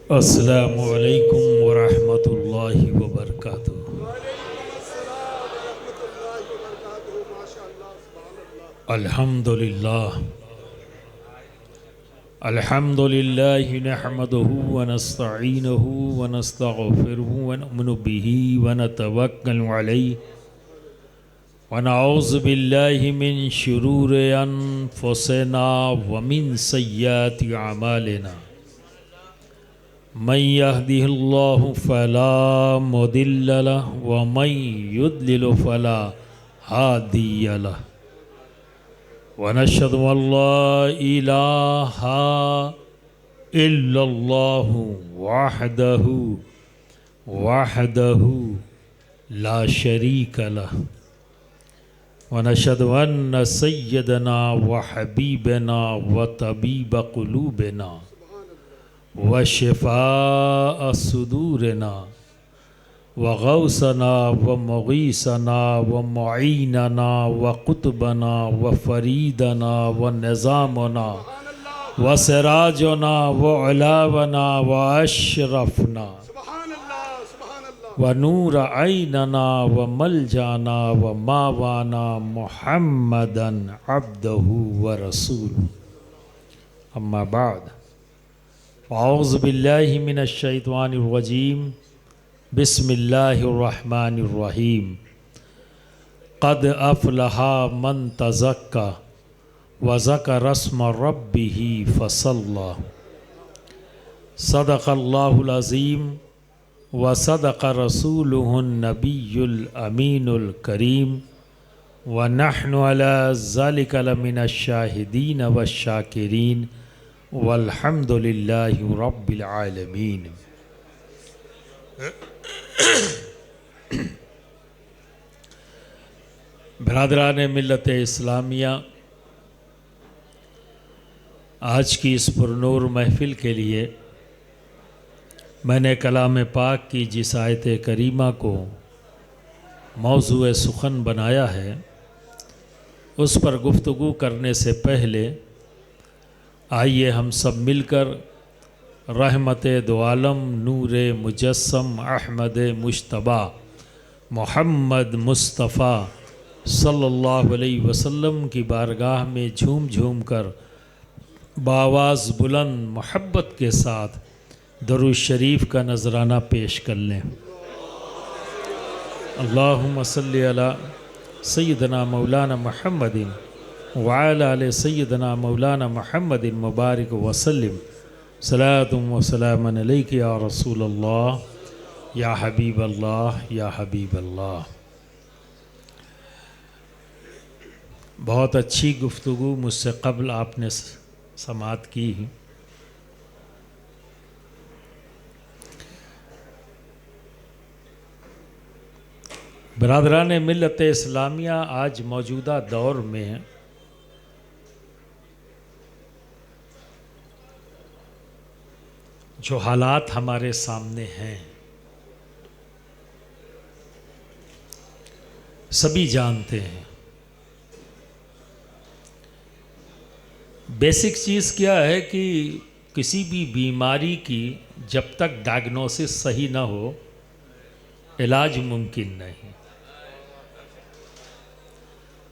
अस्सलामु अलैकुम वरहमतुल्लाहि वबरकातुहू। अल्हम्दुलिल्लाह अल्हम्दुलिल्लाहि नहमदुहू व नस्तईनुहु व नस्तगफिरुहु व नु'मिनु बिही व नतवक्कलु अलैहि व नऊज़ु बिल्लाहि मिन शुरूरि अनफुसिना व मिन सय्यिआति अमालिना। मन यहदिहिल्लाहु फला मुदिल्ल लहु व मन युद्लिल फला हादिय लहु व नशहदु अल्ला इलाहा इल्लल्लाहु वहदहु ला शरीक लहु व नशहदु अन्न सय्यदना व हबीबना व तबीब क़ुलूबिना व शिफ़ा सुदूरना व गौसना व मुगीसना व मुईनना व कुतुबना व फरीदना व निज़ामना व सिराजना व अलावना व अशरफना व नूर ऐनना व मलजाना व मावाना मुहम्मदन अब्दहु व रसूलुहु। अम्मा बाद औज़ु बिल्लाहि मिनश शैतानिर रजीम। बिस्मिल्लाहिर रहमानिर रहीम। क़द अफ़लहा मन तज़क्का व ज़करा अस्म रब्बिही फ़सल्ला। सदक़ल्लाहुल अज़ीम व सदक़ रसूलुहुन नबियुल अमीनुल करीम व नहनु अला ज़ालिका लमिनश शाहिदीन व शाकिरीन वल्हम्दुलिल्लाहि रब्बिल आलमीन। बिरादरान मिल्लत इस्लामिया, आज की इस पुरनूर महफ़िल के लिए मैंने कलाम पाक की जिस आयत करीमा को मौज़ूए सुखन बनाया है, उस पर गुफ्तगू करने से पहले आइए हम सब मिलकर रहमत दो आलम नूर मुजस्सम अहमद मुश्तबा मोहम्मद मुस्तफ़ा सल्लल्लाहु अलैहि वसल्लम की बारगाह में झूम झूम कर बावाज़ बुलंद मोहब्बत के साथ दरूद शरीफ का नजराना पेश कर लें। अल्लाहुम्मा सल्लि अला सय्यदना मौलाना मुहम्मदिन व अला आलि सय्यदना मौलाना मुहम्मदिन मुबारक वसल्लिम। सलातुम व सलामुन अलैका या रसूल अल्लाह या हबीब अल्लाह या हबीब अल्लाह। बहुत अच्छी गुफ्तगू मुझसे कबल आपने समात की। बिरादरान मिल्लत इस्लामिया, आज मौजूदा दौर में जो हालात हमारे सामने हैं सभी जानते हैं। बेसिक चीज़ क्या है कि किसी भी बीमारी की जब तक डायग्नोसिस सही ना हो, इलाज मुमकिन नहीं।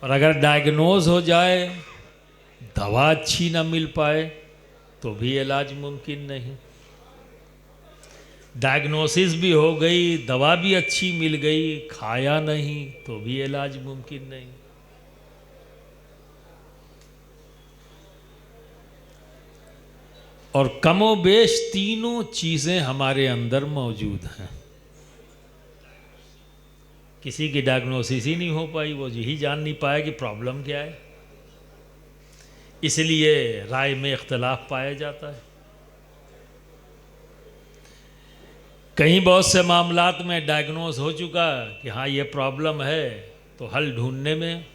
और अगर डायग्नोज हो जाए, दवा अच्छी ना मिल पाए तो भी इलाज मुमकिन नहीं। डायग्नोसिस भी हो गई, दवा भी अच्छी मिल गई, खाया नहीं तो भी इलाज मुमकिन नहीं। और कमोबेश तीनों चीज़ें हमारे अंदर मौजूद हैं। किसी की डायग्नोसिस ही नहीं हो पाई, वो यही जान नहीं पाया कि प्रॉब्लम क्या है, इसलिए राय में इख्तलाफ पाया जाता है। कहीं बहुत से मामलात में डायग्नोज हो चुका कि हाँ ये प्रॉब्लम है, तो हल ढूंढने में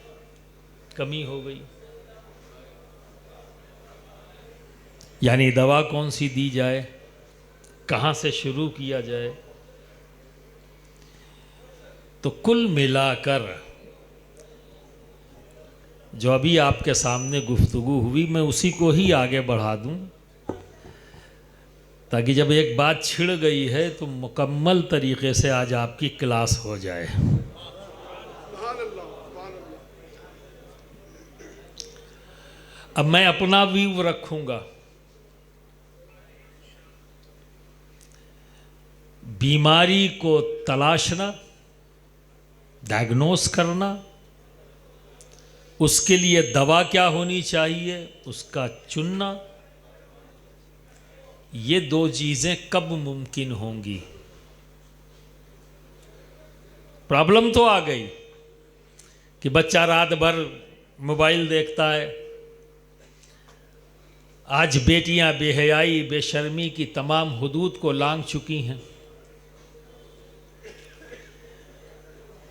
कमी हो गई। यानी दवा कौन सी दी जाए, कहाँ से शुरू किया जाए। तो कुल मिलाकर जो अभी आपके सामने गुफ्तगू हुई, मैं उसी को ही आगे बढ़ा दूं ताकि जब एक बात छिड़ गई है तो मुकम्मल तरीके से आज आपकी क्लास हो जाए। अब मैं अपना व्यू रखूंगा। बीमारी को तलाशना, डायग्नोस करना, उसके लिए दवा क्या होनी चाहिए उसका चुनना, ये दो चीज़ें कब मुमकिन होंगी? प्रॉब्लम तो आ गई कि बच्चा रात भर मोबाइल देखता है। आज बेटियां बेहयाई बेशर्मी की तमाम हुदूद को लांघ चुकी हैं।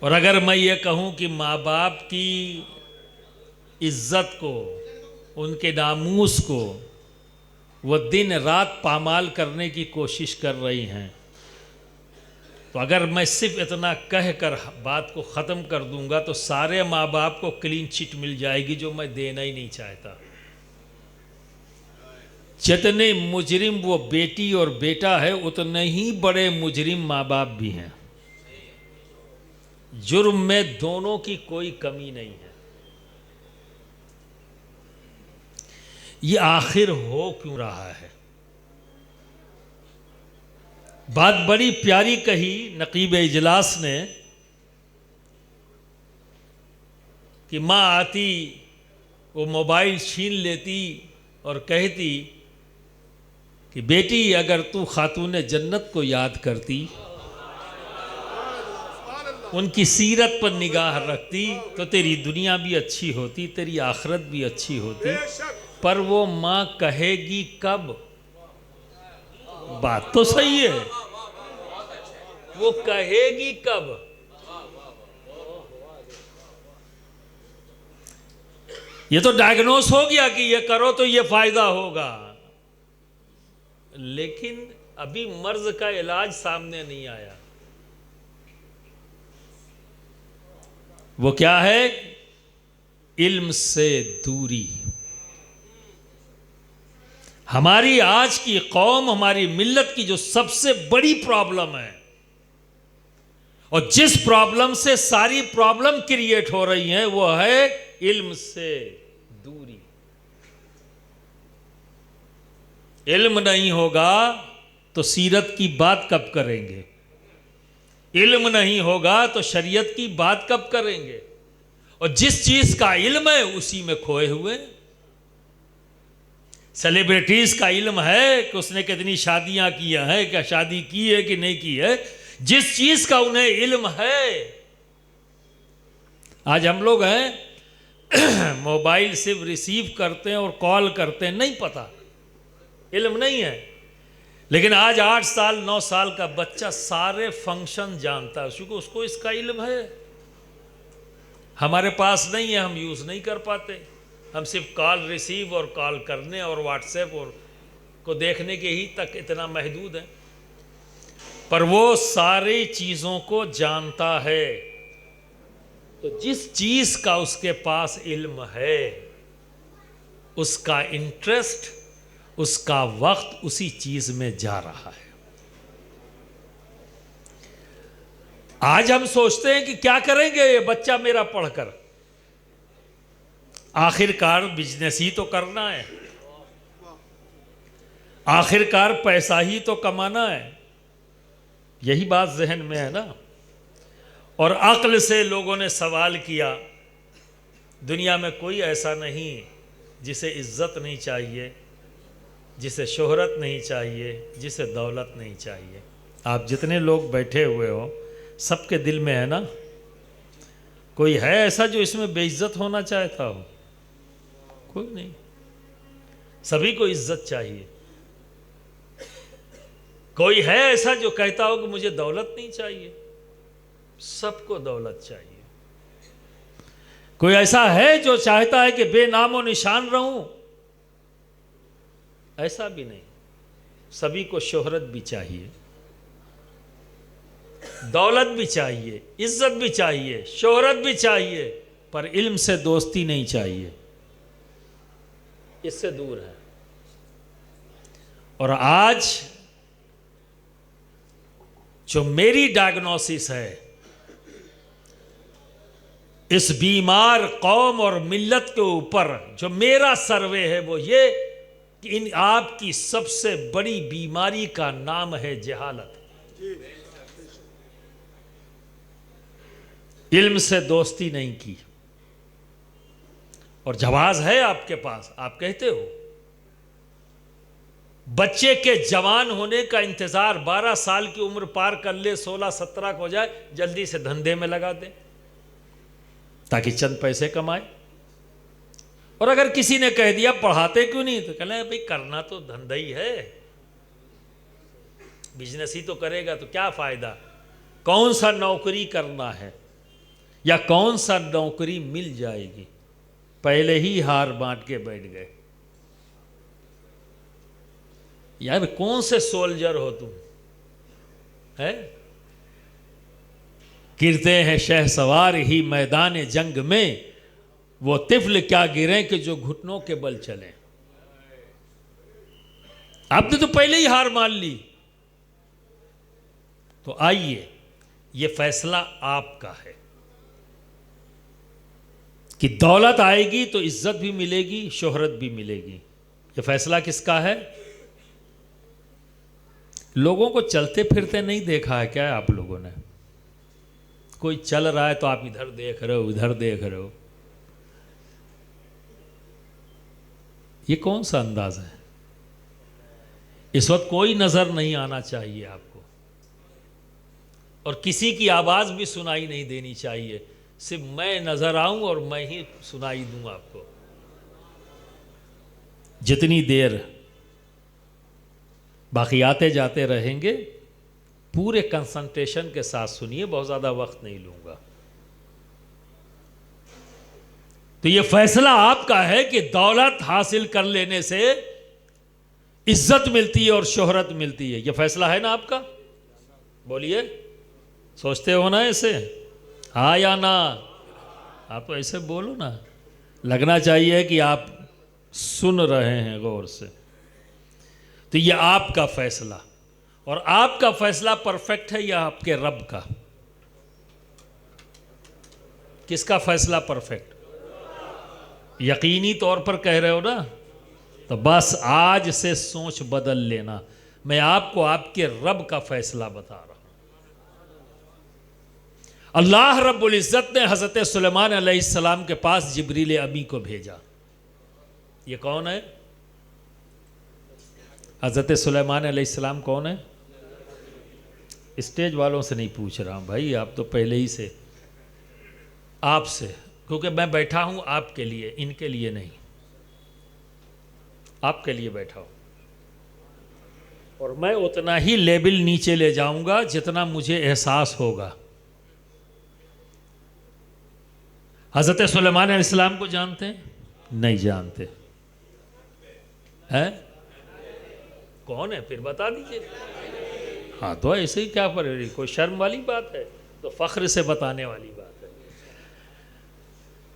और अगर मैं ये कहूं कि माँ बाप की इज्जत को, उनके नामूस को वो दिन रात पामाल करने की कोशिश कर रही हैं, तो अगर मैं सिर्फ इतना कह कर बात को ख़त्म कर दूंगा तो सारे माँ बाप को क्लीन चिट मिल जाएगी, जो मैं देना ही नहीं चाहता। जितने मुजरिम वो बेटी और बेटा है, उतने ही बड़े मुजरिम माँ बाप भी हैं। जुर्म में दोनों की कोई कमी नहीं है। ये आखिर हो क्यों रहा है? बात बड़ी प्यारी कही नकीब इजलास ने कि माँ आती, वो मोबाइल छीन लेती और कहती कि बेटी अगर तू खातून जन्नत को याद करती, उनकी सीरत पर निगाह रखती, तो तेरी दुनिया भी अच्छी होती, तेरी आखिरत भी अच्छी होती। पर वो माँ कहेगी कब? बात तो सही है, वो कहेगी कब? ये तो डायग्नोस हो गया कि ये करो तो ये फायदा होगा, लेकिन अभी मर्ज का इलाज सामने नहीं आया। वो क्या है? इल्म से दूरी। हमारी आज की कौम, हमारी मिल्लत की जो सबसे बड़ी प्रॉब्लम है, और जिस प्रॉब्लम से सारी प्रॉब्लम क्रिएट हो रही है, वो है इल्म से दूरी। इल्म नहीं होगा तो सीरत की बात कब करेंगे? इल्म नहीं होगा तो शरीयत की बात कब करेंगे? और जिस चीज का इल्म है उसी में खोए हुए। सेलिब्रिटीज का इल्म है कि उसने कितनी शादियां की हैं, क्या शादी की है कि नहीं की है, जिस चीज का उन्हें इल्म है। आज हम लोग हैं मोबाइल सिर्फ रिसीव करते हैं और कॉल करते हैं, नहीं पता, इल्म नहीं है। लेकिन आज 8 साल 9 साल का बच्चा सारे फंक्शन जानता है, क्योंकि उसको इसका इल्म है। हमारे पास नहीं है, हम यूज़ नहीं कर पाते। हम सिर्फ कॉल रिसीव और कॉल करने और व्हाट्सएप और को देखने के ही तक इतना महदूद है। पर वो सारी चीज़ों को जानता है। तो जिस चीज़ का उसके पास इल्म है, उसका इंटरेस्ट, उसका वक्त उसी चीज में जा रहा है। आज हम सोचते हैं कि क्या करेंगे ये बच्चा मेरा पढ़कर, आखिरकार बिजनेस ही तो करना है, आखिरकार पैसा ही तो कमाना है। यही बात जहन में है ना। और अक्ल से लोगों ने सवाल किया, दुनिया में कोई ऐसा नहीं जिसे इज्जत नहीं चाहिए, जिसे शोहरत नहीं चाहिए, जिसे दौलत नहीं चाहिए। आप जितने लोग बैठे हुए हो, सबके दिल में है ना, कोई है ऐसा जो इसमें बेइज्जत होना चाहता हो? कोई नहीं। सभी को इज्जत चाहिए। कोई है ऐसा जो कहता हो कि मुझे दौलत नहीं चाहिए? सबको दौलत चाहिए। कोई ऐसा है जो चाहता है कि बेनामो निशान रहूं? ऐसा भी नहीं। सभी को शोहरत भी चाहिए, दौलत भी चाहिए, इज्जत भी चाहिए, शोहरत भी चाहिए, पर इल्म से दोस्ती नहीं चाहिए, इससे दूर है। और आज जो मेरी डायग्नोसिस है इस बीमार कौम और मिल्लत के ऊपर, जो मेरा सर्वे है वो ये कि इन आपकी सबसे बड़ी बीमारी का नाम है जहालत। इल्म से दोस्ती नहीं की, और जवाज है आपके पास, आप कहते हो। बच्चे के जवान होने का इंतजार, 12 साल की उम्र पार कर ले, 16-17 को हो जाए, जल्दी से धंधे में लगा दे ताकि चंद पैसे कमाए। और अगर किसी ने कह दिया पढ़ाते क्यों नहीं, तो कहना भाई करना तो धंधा ही है, बिजनेस ही तो करेगा तो क्या फायदा, कौन सा नौकरी करना है या कौन सा नौकरी मिल जाएगी, पहले ही हार बांट के बैठ गए। यार कौन से सोल्जर हो तुम, है? गिरते हैं शहसवार ही मैदान जंग में, वो तिफल क्या गिरे कि जो घुटनों के बल चले। आपने तो पहले ही हार मान ली। तो आइए, ये फैसला आपका है कि दौलत आएगी तो इज्जत भी मिलेगी, शोहरत भी मिलेगी। ये फैसला किसका है? लोगों को चलते फिरते नहीं देखा है क्या आप लोगों ने? कोई चल रहा है तो आप इधर देख रहे हो, उधर देख रहे हो। ये कौन सा अंदाज है? इस वक्त कोई नजर नहीं आना चाहिए आपको, और किसी की आवाज भी सुनाई नहीं देनी चाहिए। सिर्फ मैं नजर आऊं और मैं ही सुनाई दूं आपको। जितनी देर बाकी आते जाते रहेंगे, पूरे कंसंट्रेशन के साथ सुनिए, बहुत ज्यादा वक्त नहीं लूंगा। तो यह फैसला आपका है कि दौलत हासिल कर लेने से इज्जत मिलती है और शोहरत मिलती है। यह फैसला है ना आपका? बोलिए, सोचते हो ना ऐसे? हाँ या ना? आप तो ऐसे बोलो ना, लगना चाहिए कि आप सुन रहे हैं गौर से। तो यह आपका फैसला, और आपका फैसला परफेक्ट है या आपके रब का? किसका फैसला परफेक्ट? यकीनी तौर पर कह रहे हो ना? तो बस आज से सोच बदल लेना। मैं आपको आपके रब का फैसला बता रहा हूं। अल्लाह रब्बुल इज्जत ने हजरत सुलेमान अलैहिस्सलाम के पास जिब्रील अमी को भेजा। ये कौन है? हजरत सुलेमान अलैहिस्सलाम कौन है? स्टेज वालों से नहीं पूछ रहा हूं भाई, आप तो पहले ही से आपसे, क्योंकि मैं बैठा हूं आपके लिए, इनके लिए नहीं, आपके लिए बैठा हूं। और मैं उतना ही लेवल नीचे ले जाऊंगा जितना मुझे एहसास होगा। हजरत सुलेमान अलैहिस्सलाम को जानते हैं? नहीं जानते हैं? कौन है फिर बता दीजिए। हाँ, तो ऐसे ही क्या पर कोई शर्म वाली बात है? तो फख्र से बताने वाली बात है,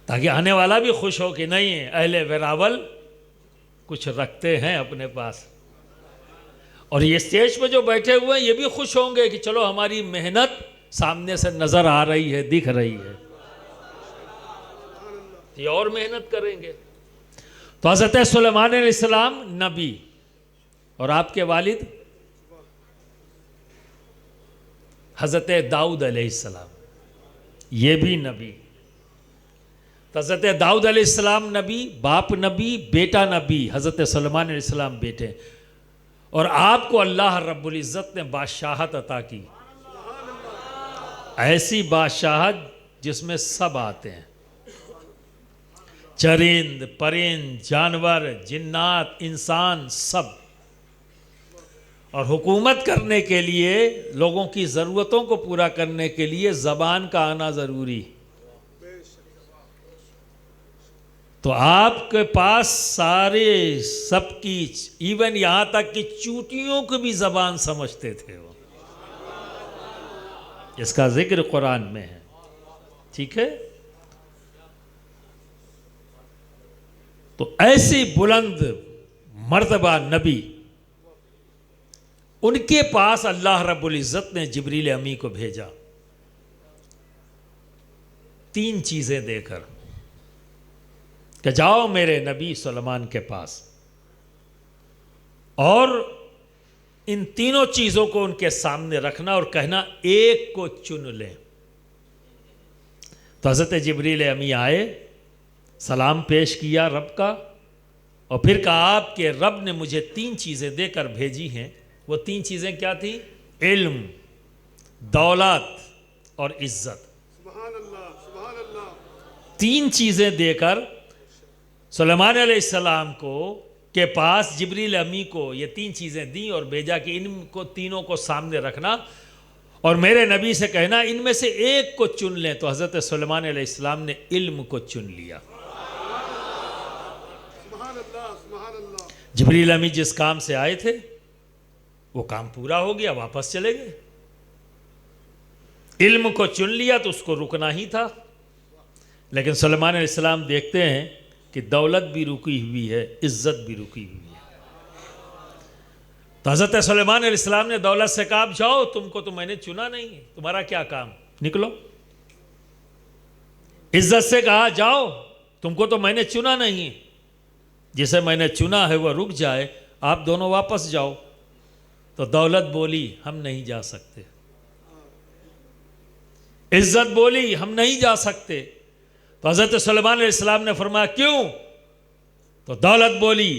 ताकि आने वाला भी खुश हो कि नहीं अहले वेरावल कुछ रखते हैं अपने पास। और ये स्टेज पे जो बैठे हुए हैं ये भी खुश होंगे कि चलो हमारी मेहनत सामने से नजर आ रही है, दिख रही है, ये और मेहनत करेंगे। तो हज़रत सुलेमान अलैहिस्सलाम नबी, और आपके वालिद हज़रत दाऊद अलैहिस्सलाम, ये भी नबी। तो हज़रत दाऊद अलैहिस्सलाम नबी, बाप नबी, बेटा नबी, हज़रत सुलेमान अलैहिस्सलाम बेटे। और आपको अल्लाह रब्बुल इज़्ज़त ने बादशाहत अता की, ऐसी बादशाहत जिसमें सब आते हैं, चरिंद परिंद, जानवर, जिन्नात, इंसान, सब। और हुकूमत करने के लिए, लोगों की ज़रूरतों को पूरा करने के लिए ज़बान का आना ज़रूरी। तो आपके पास सारे सबकी, इवन यहाँ तक कि चूटियों को भी ज़बान समझते थे वो। इसका जिक्र कुरान में है, ठीक है। तो ऐसी बुलंद मर्तबा नबी उनके पास अल्लाह रब्बुल इज़्ज़त ने जिब्रील अमी को भेजा 3 चीज़ें देकर कि जाओ मेरे नबी सुलेमान के पास और इन तीनों चीज़ों को उनके सामने रखना और कहना एक को चुन लें। तो हज़रत जिब्रील अमी आए, सलाम पेश किया रब का, और फिर कहा आपके रब ने मुझे 3 चीज़ें देकर भेजी हैं। वो 3 चीज़ें क्या थी? इल्म, दौलत और इज्जत। सुभान अल्लाह, सुभान अल्लाह। 3 चीज़ें देकर सुलेमान अलैहिस्सलाम को के पास जिब्रील अमी को ये 3 चीज़ें दी और भेजा कि इनको तीनों को सामने रखना और मेरे नबी से कहना इनमें से एक को चुन लें। तो हज़रत सुलेमान अलैहिस्सलाम ने इल्म को चुन लिया। जिब्रील अमी जिस काम से आए थे वो काम पूरा हो गया, वापस चले गए। इल्म को चुन लिया तो उसको रुकना ही था। लेकिन सुलेमान अलैहिस्सलाम देखते हैं कि दौलत भी रुकी हुई है, इज्जत भी रुकी हुई है। तो हज़रत सुलेमान अलैहिस्सलाम ने दौलत से कहा जाओ, तुमको तो मैंने चुना नहीं है, तुम्हारा क्या काम, निकलो। इज्जत से कहा जाओ, तुमको तो मैंने चुना नहीं है, जिसे मैंने चुना है वह रुक जाए, आप दोनों वापस जाओ। तो दौलत बोली हम नहीं जा सकते, इज्जत बोली हम नहीं जा सकते। तो हज़रत सुलेमान अलैहिस्सलाम ने फरमाया क्यों? तो दौलत बोली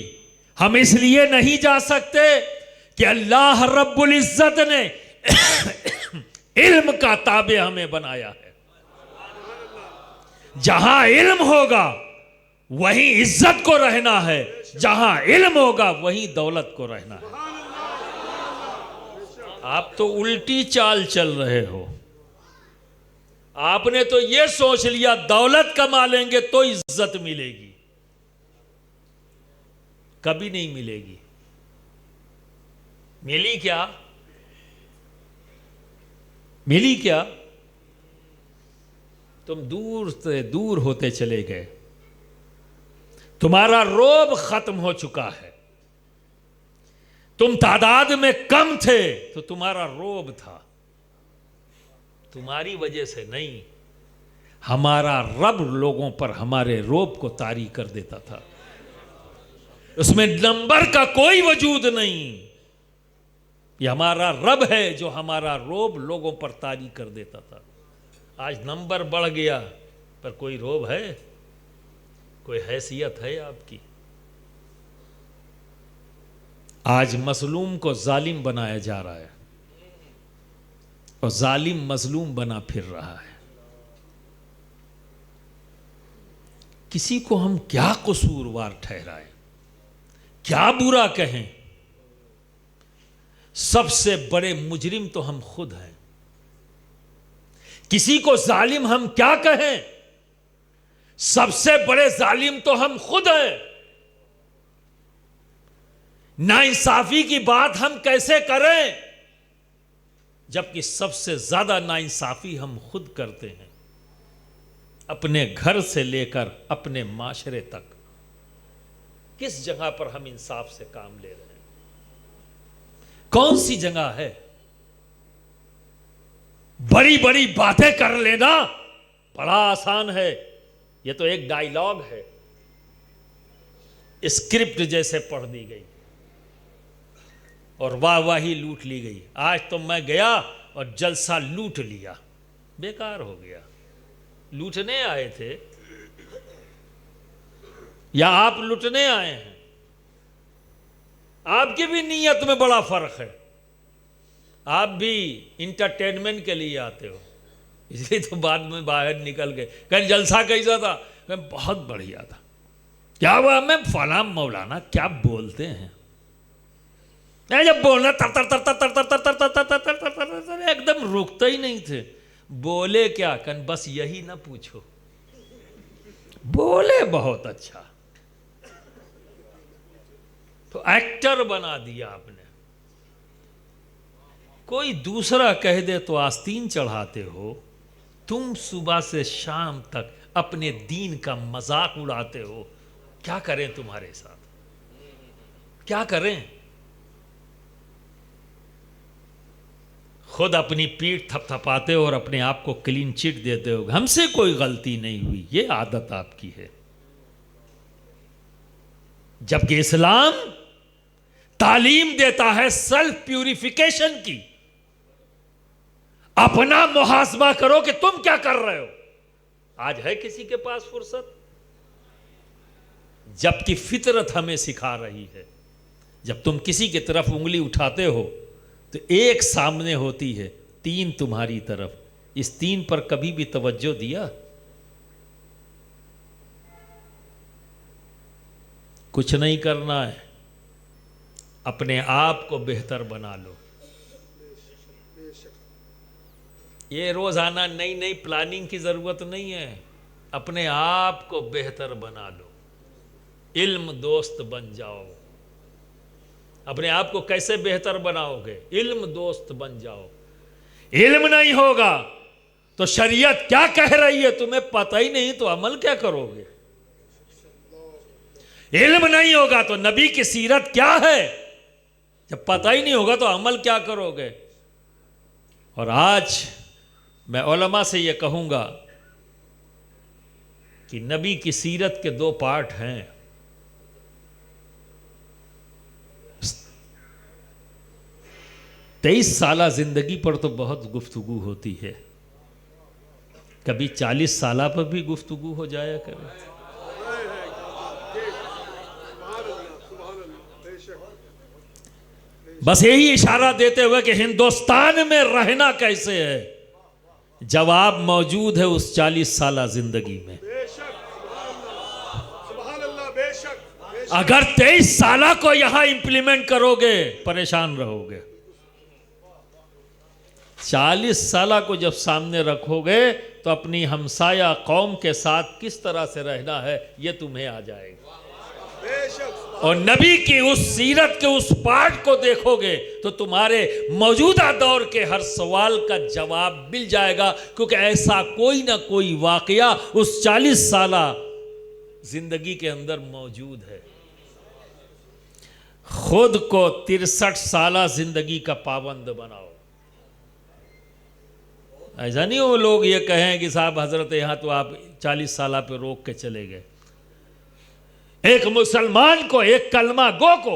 हम इसलिए नहीं जा सकते कि अल्लाह रब्बुल इज़्ज़त ने इल्म का ताबे हमें बनाया है। जहां इल्म होगा वहीं इज्जत को रहना है, जहां इल्म होगा वहीं दौलत को रहना है। आप तो उल्टी चाल चल रहे हो। आपने तो यह सोच लिया दौलत कमा लेंगे तो इज्जत मिलेगी, कभी नहीं मिलेगी। मिली क्या? मिली क्या? तुम दूर से दूर होते चले गए, तुम्हारा रोब खत्म हो चुका है। तुम तादाद में कम थे तो तुम्हारा रोब था, तुम्हारी वजह से नहीं। हमारा रब लोगों पर हमारे रोब को तारी कर देता था, उसमें नंबर का कोई वजूद नहीं। ये हमारा रब है जो हमारा रोब लोगों पर तारी कर देता था। आज नंबर बढ़ गया पर कोई रोब है, कोई हैसियत है आपकी? आज मजलूम को जालिम बनाया जा रहा है और जालिम मजलूम बना फिर रहा है। किसी को हम क्या कसूरवार ठहराएं, क्या बुरा कहें? सबसे बड़े मुजरिम तो हम खुद हैं। किसी को जालिम हम क्या कहें? सबसे बड़े जालिम तो हम खुद हैं। नाइंसाफी की बात हम कैसे करें जबकि सबसे ज्यादा नाइंसाफी हम खुद करते हैं, अपने घर से लेकर अपने माशरे तक। किस जगह पर हम इंसाफ से काम ले रहे हैं? कौन सी जगह है? बड़ी बड़ी बातें कर लेना बड़ा आसान है, यह तो एक डायलॉग है, स्क्रिप्ट जैसे पढ़ दी गई और वाहवाही लूट ली गई। आज तो मैं गया और जलसा लूट लिया, बेकार हो गया। लूटने आए थे या आप लूटने आए हैं? आपकी भी नीयत में बड़ा फर्क है। आप भी इंटरटेनमेंट के लिए आते हो, इसलिए तो बाद में बाहर निकल गए। कहीं जलसा कैसा था? बहुत बढ़िया था। क्या हुआ? मैं फला मौलाना क्या बोलते हैं, जब बोलना तर तर तर तर तर तर तर तर तर तर तर तर एकदम रुकते ही नहीं थे। बोले क्या? कन बस यही ना पूछो। बोले बहुत अच्छा, तो एक्टर बना दिया आपने। कोई दूसरा कह दे तो आस्तीन चढ़ाते हो, तुम सुबह से शाम तक अपने दीन का मजाक उड़ाते हो। क्या करें तुम्हारे साथ? क्या करें? खुद अपनी पीठ थपथपाते हो और अपने आप को क्लीन चिट देते हो, हमसे कोई गलती नहीं हुई, ये आदत आपकी है। जबकि इस्लाम तालीम देता है सेल्फ प्यूरिफिकेशन की। अपना मुहासबा करो कि तुम क्या कर रहे हो। आज है किसी के पास फुर्सत? जबकि फितरत हमें सिखा रही है, जब तुम किसी की तरफ उंगली उठाते हो तो एक सामने होती है, तीन तुम्हारी तरफ। इस तीन पर कभी भी तवज्जो दिया? कुछ नहीं करना है, अपने आप को बेहतर बना लो। ये रोजाना नई नई प्लानिंग की जरूरत नहीं है, अपने आप को बेहतर बना लो। इल्म दोस्त बन जाओ। अपने आप को कैसे बेहतर बनाओगे? इल्म दोस्त बन जाओ। इल्म नहीं होगा तो शरीयत क्या कह रही है तुम्हें पता ही नहीं, तो अमल क्या करोगे? इल्म नहीं होगा तो नबी की सीरत क्या है, जब पता ही नहीं होगा तो अमल क्या करोगे? और आज मैं उलमा से यह कहूंगा कि नबी की सीरत के दो पार्ट हैं। 23 साला जिंदगी पर तो बहुत गुफ्तगू होती है, कभी 40 साला पर भी गुफ्तगू हो जाया करे। बस यही इशारा देते हुए कि हिंदुस्तान में रहना कैसे है, जवाब मौजूद है उस 40 साला जिंदगी में। अगर 23 साला को यहां इंप्लीमेंट करोगे परेशान रहोगे। 40 साला को जब सामने रखोगे तो अपनी हमसाया कौम के साथ किस तरह से रहना है यह तुम्हें आ जाएगा। और नबी की उस सीरत के उस पार्ट को देखोगे तो तुम्हारे मौजूदा दौर के हर सवाल का जवाब मिल जाएगा, क्योंकि ऐसा कोई ना कोई वाकया उस 40 साला जिंदगी के अंदर मौजूद है। खुद को 63 साला जिंदगी का पाबंद बनाओ। ऐसा नहीं वो लोग ये कहें कि साहब हजरत यहां तो आप 40 साला पे रोक के चले गए। एक मुसलमान को, एक कलमा गो को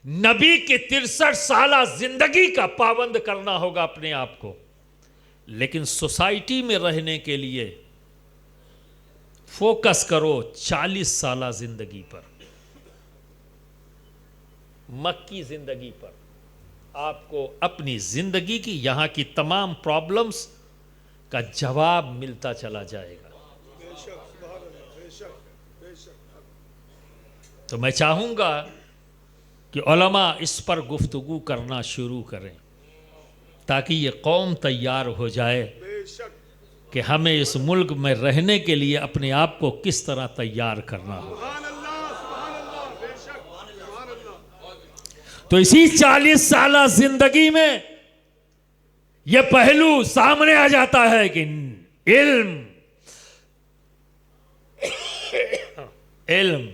नबी की 63 साला जिंदगी का पाबंद करना होगा अपने आप को। लेकिन सोसाइटी में रहने के लिए फोकस करो 40 साला जिंदगी पर, मक्की जिंदगी पर। आपको अपनी जिंदगी की यहां की तमाम प्रॉब्लम्स का जवाब मिलता चला जाएगा। तो मैं चाहूंगा कि उलमा इस पर गुफ्तगू करना शुरू करें, ताकि ये कौम तैयार हो जाए कि हमें इस मुल्क में रहने के लिए अपने आप को किस तरह तैयार करना हो। तो इसी 40 साला जिंदगी में यह पहलू सामने आ जाता है कि इल्म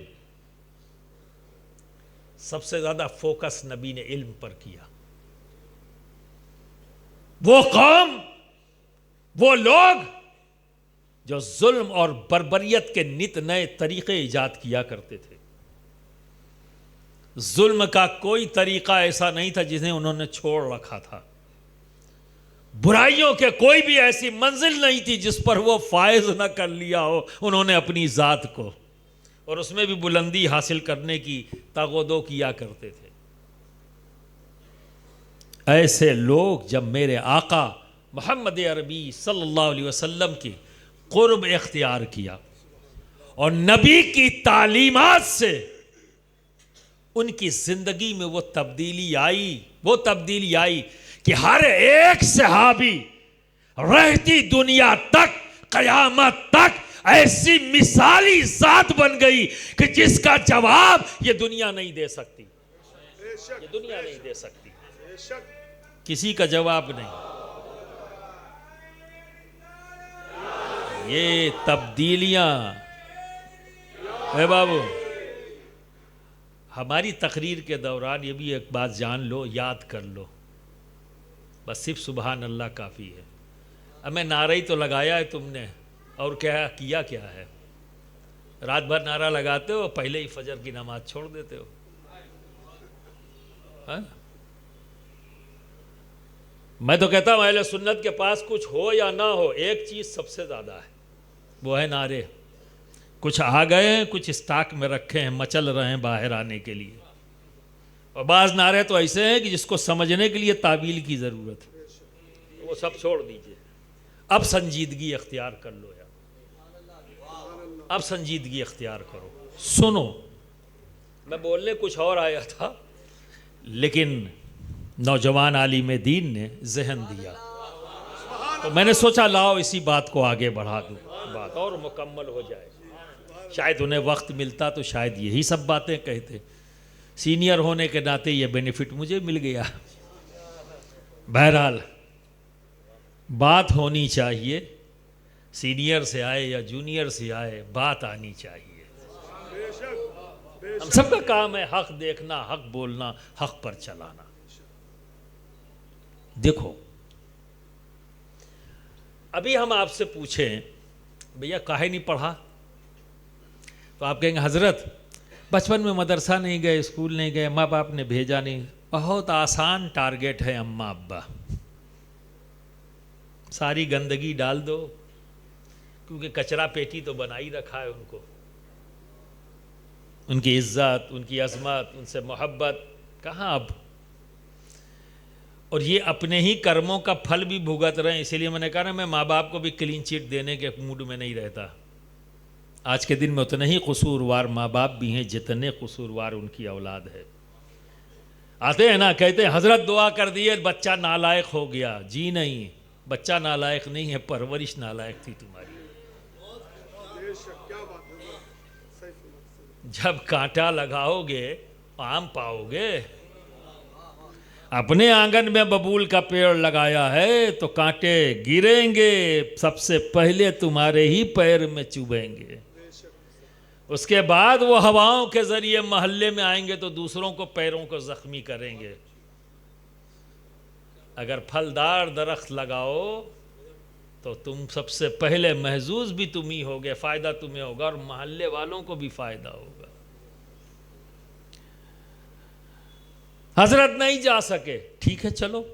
सबसे ज्यादा फोकस नबी ने इल्म पर किया। वो कौम, वो लोग जो जुल्म और बर्बरियत के नित नए तरीके इजाद किया करते थे। जुल्म का कोई तरीका ऐसा नहीं था जिन्हें उन्होंने छोड़ रखा था। बुराइयों के कोई भी ऐसी मंजिल नहीं थी जिस पर वो फायज न कर लिया हो उन्होंने अपनी जात को, और उसमें भी बुलंदी हासिल करने की तागोदो किया करते थे। ऐसे लोग जब मेरे आका मोहम्मद अरबी सल्लल्लाहु अलैहि वसल्लम की कुर्ब इख्तियार किया और नबी की तालीमात से उनकी जिंदगी में वो तब्दीली आई कि हर एक सहाबी रहती दुनिया तक, कयामत तक ऐसी मिसाली जात बन गई कि जिसका जवाब ये दुनिया नहीं दे सकती। ये दुनिया नहीं दे सकती, किसी का जवाब नहीं। ये तब्दीलियां, बाबू, हमारी तकरीर के दौरान ये भी एक बात जान लो, याद कर लो, बस सिर्फ सुबहान अल्लाह काफ़ी है। अब मैं नारा ही तो लगाया है तुमने, और क्या किया क्या है? रात भर नारा लगाते हो, पहले ही फजर की नमाज छोड़ देते हो। हा? मैं तो कहता हूँ अहले सुन्नत के पास कुछ हो या ना हो, एक चीज़ सबसे ज़्यादा है, वो है नारे। कुछ आ गए हैं, कुछ स्टॉक में रखे हैं, मचल रहे हैं बाहर आने के लिए। और बाज़ नारे तो ऐसे हैं कि जिसको समझने के लिए तावील की ज़रूरत है, वो सब छोड़ दीजिए। अब संजीदगी अख्तियार कर लो यार, अब संजीदगी अख्तियार करो। सुनो, मैं बोलने कुछ और आया था, लेकिन नौजवान आलिम दीन ने जहन दिया, तो मैंने सोचा लाओ इसी बात को आगे बढ़ा दूँ, बात और मुकम्मल हो जाए। शायद उन्हें वक्त मिलता तो शायद यही सब बातें कहते। सीनियर होने के नाते ये बेनिफिट मुझे मिल गया। बहरहाल बात होनी चाहिए, सीनियर से आए या जूनियर से आए, बात आनी चाहिए। हम सबका काम है हक देखना, हक बोलना, हक पर चलाना। देखो, अभी हम आपसे पूछें भैया काहे नहीं पढ़ा, तो आप कहेंगे हजरत बचपन में मदरसा नहीं गए, स्कूल नहीं गए, माँ बाप ने भेजा नहीं। बहुत आसान टारगेट है अम्मा अब्बा, सारी गंदगी डाल दो, क्योंकि कचरा पेटी तो बना ही रखा है उनको। उनकी इज्जत, उनकी अजमत, उनसे मोहब्बत कहाँ अब। और ये अपने ही कर्मों का फल भी भुगत रहे हैं। इसीलिए मैंने कहा ना, मैं माँ बाप को भी क्लीन चिट देने के मूड में नहीं रहता। आज के दिन में उतने ही कसूरवार माँ बाप भी हैं जितने कसूरवार उनकी औलाद है। आते हैं ना, कहते हैं हजरत दुआ कर दिए बच्चा नालायक हो गया। जी नहीं, बच्चा नालायक नहीं है, परवरिश नालायक थी तुम्हारी। जब कांटा लगाओगे आम पाओगे। अपने आंगन में बबूल का पेड़ लगाया है तो कांटे गिरेंगे, सबसे पहले तुम्हारे ही पैर में चुभेंगे। उसके बाद वो हवाओं के जरिए मोहल्ले में आएंगे तो दूसरों को पैरों को जख्मी करेंगे। अगर फलदार दरख्त लगाओ तो तुम सबसे पहले महजूज भी तुम ही होगे, फायदा तुम्हें होगा और मोहल्ले वालों को भी फायदा होगा। हजरत नहीं जा सके, ठीक है, चलो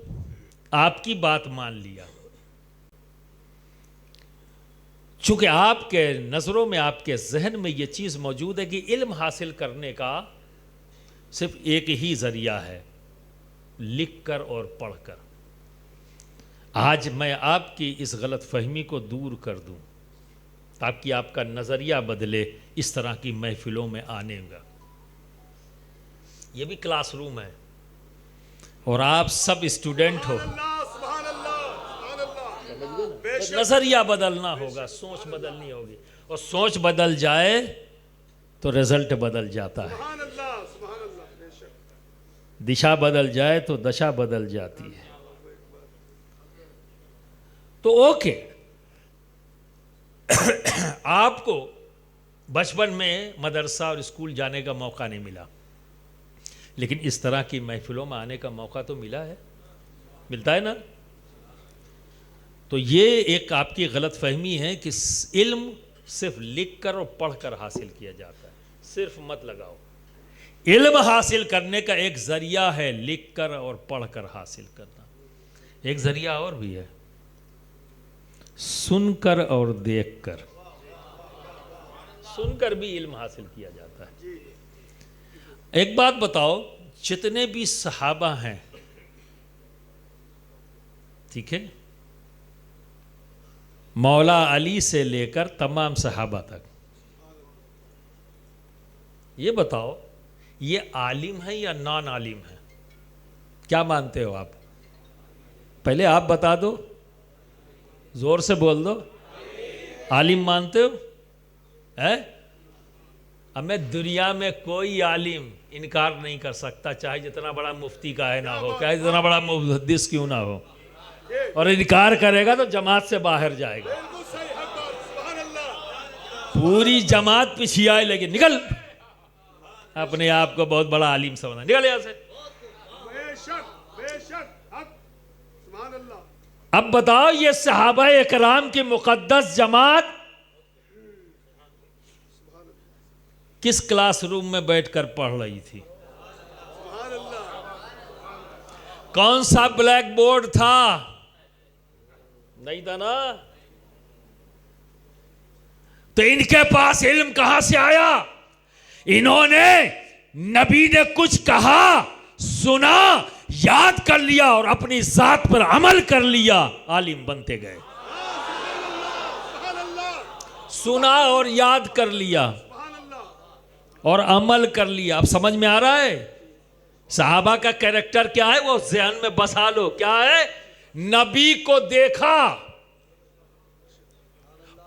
आपकी बात मान लिया। चूंकि आपके नज़रों में, आपके जहन में ये चीज़ मौजूद है कि इल्म हासिल करने का सिर्फ एक ही ज़रिया है, लिख कर और पढ़ कर। आज मैं आपकी इस गलत फहमी को दूर कर दूं ताकि आपका नज़रिया बदले इस तरह की महफिलों में आने का। ये भी क्लासरूम है और आप सब स्टूडेंट हो। नजरिया बदलना होगा, सोच बदलनी होगी, और सोच बदल जाए तो रिजल्ट बदल जाता है। दिशा बदल जाए तो दशा बदल जाती है। तो ओके, आपको बचपन में मदरसा और स्कूल जाने का मौका नहीं मिला, लेकिन इस तरह की महफिलों में आने का मौका तो मिला है, मिलता है ना। तो ये एक आपकी गलत फहमी है कि इल्म सिर्फ लिख कर और पढ़ कर हासिल किया जाता है। सिर्फ मत लगाओ, इल्म हासिल करने का एक जरिया है लिख कर और पढ़ कर हासिल करना। एक जरिया और भी है, सुनकर और देखकर। सुनकर भी इल्म हासिल किया जाता है। एक बात बताओ, जितने भी सहाबा हैं, ठीक है, मौला अली से लेकर तमाम सहाबा तक, ये बताओ ये आलिम है या नॉन आलिम है? क्या मानते हो आप? पहले आप बता दो, जोर से बोल दो। आलिम मानते हो? है? अब मैं दुनिया में कोई आलिम इनकार नहीं कर सकता, चाहे जितना बड़ा मुफ्ती का है ना हो, चाहे जितना बड़ा मुहद्दिस क्यों ना हो, और इनकार करेगा तो जमात से बाहर जाएगा। पूरी जमात पिछियाए, लेकिन निकल, अपने आप को बहुत बड़ा आलिम समझना, निकल यहां से। अब बताओ, ये सहाबा इकराम की मुकद्दस जमात किस क्लासरूम में बैठकर पढ़ रही थी? कौन सा ब्लैक बोर्ड था? नहीं था ना। तो इनके पास इल्म कहां से आया? इन्होंने नबी ने कुछ कहा, सुना, याद कर लिया और अपनी जात पर अमल कर लिया, आलिम बनते गए। सुना और याद कर लिया और अमल कर लिया। अब समझ में आ रहा है साहबा का कैरेक्टर क्या है? वो ज़हन में बसा लो। क्या है? नबी को देखा,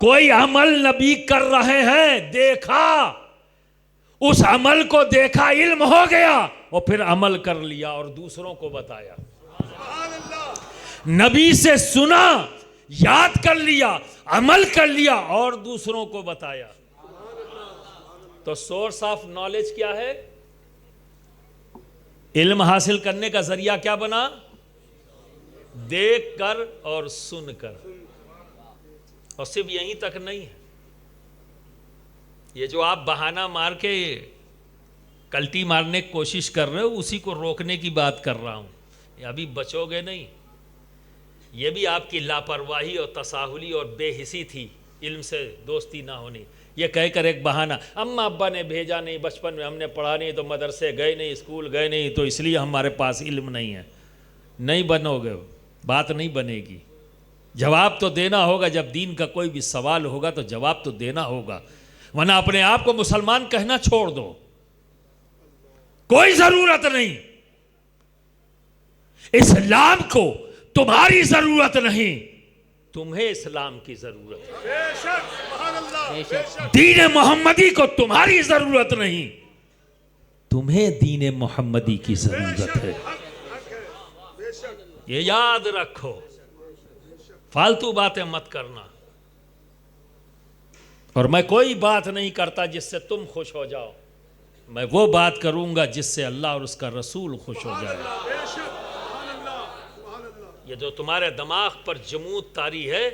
कोई अमल नबी कर रहे हैं, देखा, उस अमल को देखा, इल्म हो गया और फिर अमल कर लिया और दूसरों को बताया। नबी से सुना, याद कर लिया, अमल कर लिया और दूसरों को बताया। तो सोर्स ऑफ नॉलेज क्या है? इल्म हासिल करने का जरिया क्या बना? देख कर और सुन कर। और सिर्फ यहीं तक नहीं है, ये जो आप बहाना मार के कल्टी मारने की कोशिश कर रहे हो, उसी को रोकने की बात कर रहा हूं। अभी बचोगे नहीं। ये भी आपकी लापरवाही और तसाहुली और बेहिसी थी, इल्म से दोस्ती ना होनी। ये कहकर एक बहाना, अम्मा अब्बा ने भेजा नहीं, बचपन में हमने पढ़ा नहीं, तो मदरसे गए नहीं, स्कूल गए नहीं, तो इसलिए हमारे पास इल्म नहीं है। नहीं बनोगे, बात नहीं बनेगी। जवाब तो देना होगा। जब दीन का कोई भी सवाल होगा तो जवाब तो देना होगा, वरना अपने आप को मुसलमान कहना छोड़ दो। कोई जरूरत नहीं, इस्लाम को तुम्हारी जरूरत नहीं, तुम्हें इस्लाम की जरूरत है। दीन मोहम्मदी को तुम्हारी जरूरत नहीं, तुम्हें दीन मोहम्मदी की जरूरत है। ये याद रखो, फालतू बातें मत करना। और मैं कोई बात नहीं करता जिससे तुम खुश हो जाओ, मैं वो बात करूंगा जिससे अल्लाह और उसका रसूल खुश हो जाए। ये जो तुम्हारे दिमाग पर जमूत तारी है,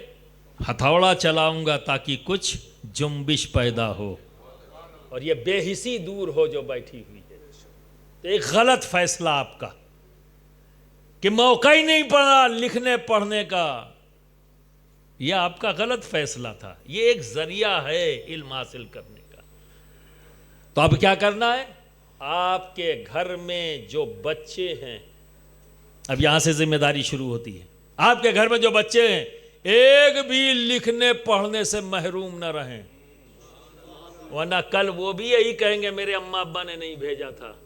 हथौड़ा चलाऊंगा ताकि कुछ जुम्बिश पैदा हो और ये बेहिसी दूर हो जो बैठी हुई है। तो एक गलत फैसला आपका कि मौका ही नहीं पड़ा लिखने पढ़ने का, यह आपका गलत फैसला था। ये एक जरिया है इल्म हासिल करने का। तो अब क्या करना है? आपके घर में जो बच्चे हैं, अब यहां से जिम्मेदारी शुरू होती है। आपके घर में जो बच्चे हैं, एक भी लिखने पढ़ने से महरूम न रहें, वरना कल वो भी यही कहेंगे मेरे अम्मा अब्बा ने नहीं भेजा था।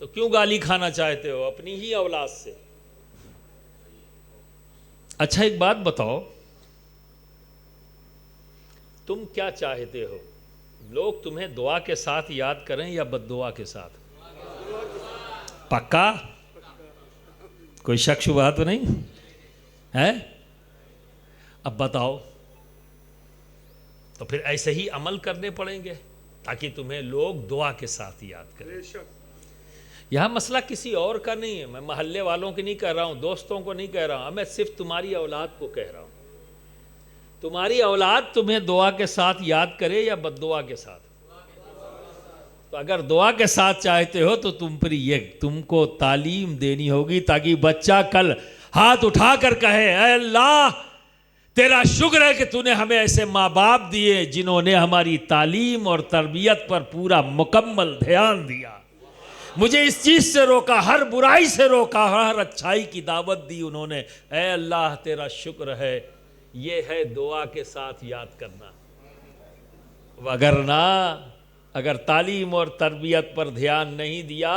तो क्यों गाली खाना चाहते हो अपनी ही औलाद से? अच्छा एक बात बताओ, तुम क्या चाहते हो? लोग तुम्हें दुआ के साथ याद करें या बद्दुआ के साथ? पक्का? कोई शक शुबहा तो नहीं है? अब बताओ, तो फिर ऐसे ही अमल करने पड़ेंगे ताकि तुम्हें लोग दुआ के साथ याद करें। यह मसला किसी और का नहीं है, मैं मोहल्ले वालों की नहीं कह रहा हूं, दोस्तों को नहीं कह रहा हूं, मैं सिर्फ तुम्हारी औलाद को कह रहा हूं। तुम्हारी औलाद तुम्हें दुआ के साथ याद करे या बद्दुआ के साथ? तो अगर दुआ के साथ चाहते हो तो तुमको तालीम देनी होगी ताकि बच्चा कल हाथ उठाकर कहे, ऐ अल्लाह तेरा शुक्र है कि तूने हमें ऐसे माँ बाप दिए जिन्होंने हमारी तालीम और तरबियत पर पूरा मुकम्मल ध्यान दिया, मुझे इस चीज से रोका, हर बुराई से रोका, हर अच्छाई की दावत दी उन्होंने। ऐ अल्लाह तेरा शुक्र है। ये है दुआ के साथ याद करना। वगरना अगर तालीम और तरबियत पर ध्यान नहीं दिया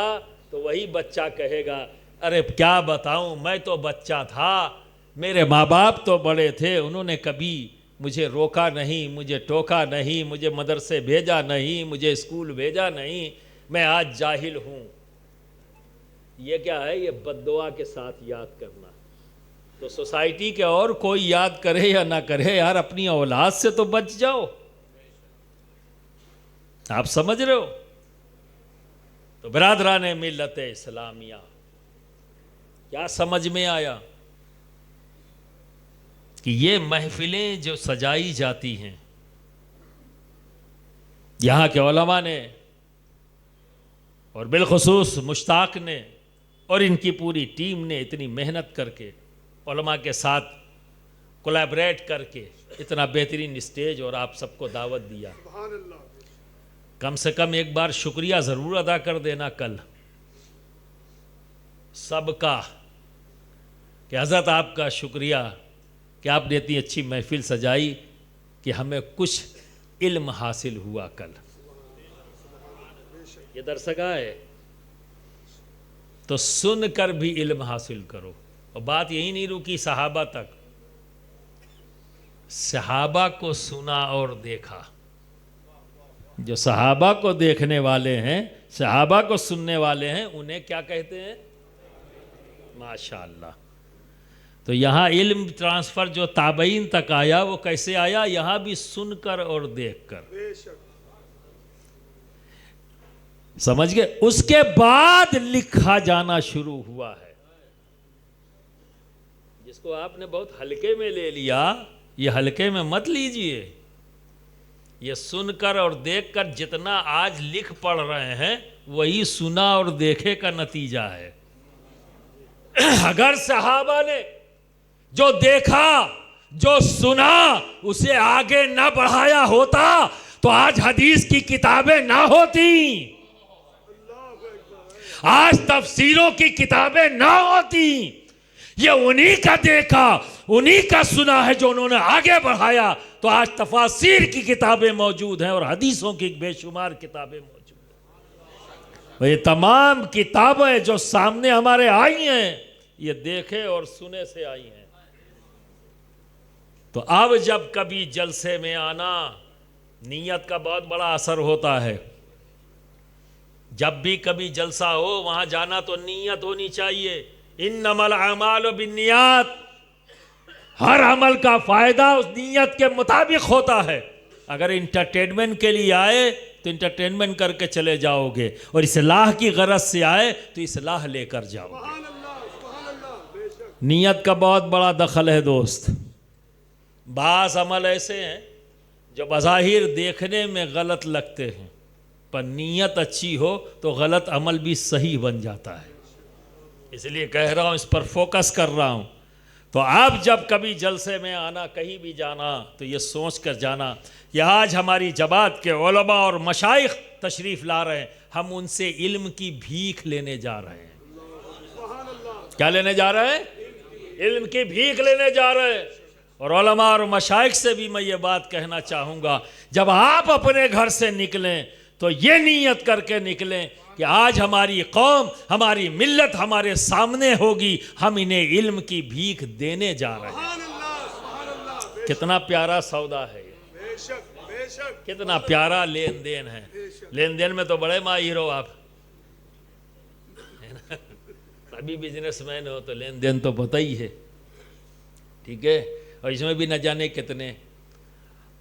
तो वही बच्चा कहेगा, अरे क्या बताऊं, मैं तो बच्चा था, मेरे माँ बाप तो बड़े थे, उन्होंने कभी मुझे रोका नहीं, मुझे टोका नहीं, मुझे मदरसे भेजा नहीं, मुझे स्कूल भेजा नहीं, मैं आज जाहिल हूं। ये क्या है? ये बद्दुआ के साथ याद करना। तो सोसाइटी के और कोई याद करे या ना करे, यार अपनी औलाद से तो बच जाओ। आप समझ रहे हो? तो बिरादरान मिल्लत इस्लामिया, क्या समझ में आया कि ये महफिलें जो सजाई जाती हैं, यहाँ के उलमा ने और बिलखुसूस मुश्ताक ने और इनकी पूरी टीम ने इतनी मेहनत करके उलमा के साथ कोलैबोरेट करके इतना बेहतरीन स्टेज और आप सबको दावत दिया। कम से कम एक बार शुक्रिया ज़रूर अदा कर देना कल सबका, कि हज़रत आपका शुक्रिया कि आपने इतनी अच्छी महफिल सजाई कि हमें कुछ इल्म हासिल हुआ कल। ये दरसगाह है तो सुन कर भी इल्म हासिल करो। और बात यही नहीं रुकी सहाबा तक, सहाबा को सुना और देखा। जो सहाबा को देखने वाले हैं, सहाबा को सुनने वाले हैं, उन्हें क्या कहते हैं? माशाअल्लाह। तो यहाँ इल्म ट्रांसफ़र जो ताबईन तक आया वो कैसे आया? यहाँ भी सुनकर और देखकर। समझ गए? उसके बाद लिखा जाना शुरू हुआ है। जिसको आपने बहुत हल्के में ले लिया, ये हल्के में मत लीजिए। ये सुनकर और देखकर जितना आज लिख पढ़ रहे हैं वही सुना और देखे का नतीजा है। अगर सहाबा ने जो देखा जो सुना उसे आगे ना बढ़ाया होता तो आज हदीस की किताबें ना होती, आज तफसीरों की किताबें ना होती। ये उन्हीं का देखा उन्हीं का सुना है जो उन्होंने आगे बढ़ाया, तो आज तफासीर की किताबें मौजूद हैं और हदीसों की बेशुमार किताबें मौजूद हैं। ये तमाम किताबें जो सामने हमारे आई हैं ये देखे और सुने से आई हैं। तो अब जब कभी जलसे में आना, नीयत का बहुत बड़ा असर होता है। जब भी कभी जलसा हो वहां जाना तो नीयत होनी चाहिए। इन्नमल अमालु बिन्नियात, हर अमल का फायदा उस नीयत के मुताबिक होता है। अगर इंटरटेनमेंट के लिए आए तो इंटरटेनमेंट करके चले जाओगे, और इस्लाह की गरज से आए तो इस्लाह लेकर जाओगे। नीयत का बहुत बड़ा दखल है दोस्त। बाज़ अमल ऐसे हैं जो बज़ाहिर देखने में गलत लगते हैं, पर नीयत अच्छी हो तो गलत अमल भी सही बन जाता है। इसलिए कह रहा हूँ, इस पर फोकस कर रहा हूँ। तो आप जब कभी जलसे में आना, कहीं भी जाना, तो ये सोच कर जाना कि आज हमारी जमात के उलमा और मशाइख तशरीफ़ ला रहे हैं, हम उनसे इल्म की भीख लेने जा रहे हैं। क्या लेने जा रहे हैं? इल्म की भीख लेने जा रहे हैं। और उलमा और मशाइख से भी मैं ये बात कहना चाहूँगा, जब आप अपने घर से निकलें तो ये नीयत करके निकलें कि आज हमारी कौम, हमारी मिल्लत हमारे सामने होगी, हम इन्हें इल्म की भीख देने जा रहे हैं। कितना प्यारा सौदा है ये, कितना प्यारा लेन देन है। लेन देन में तो बड़े माहिर हो आप, अभी बिजनेसमैन हो तो लेन देन तो पता ही है, ठीक है। और इसमें भी न जाने कितने।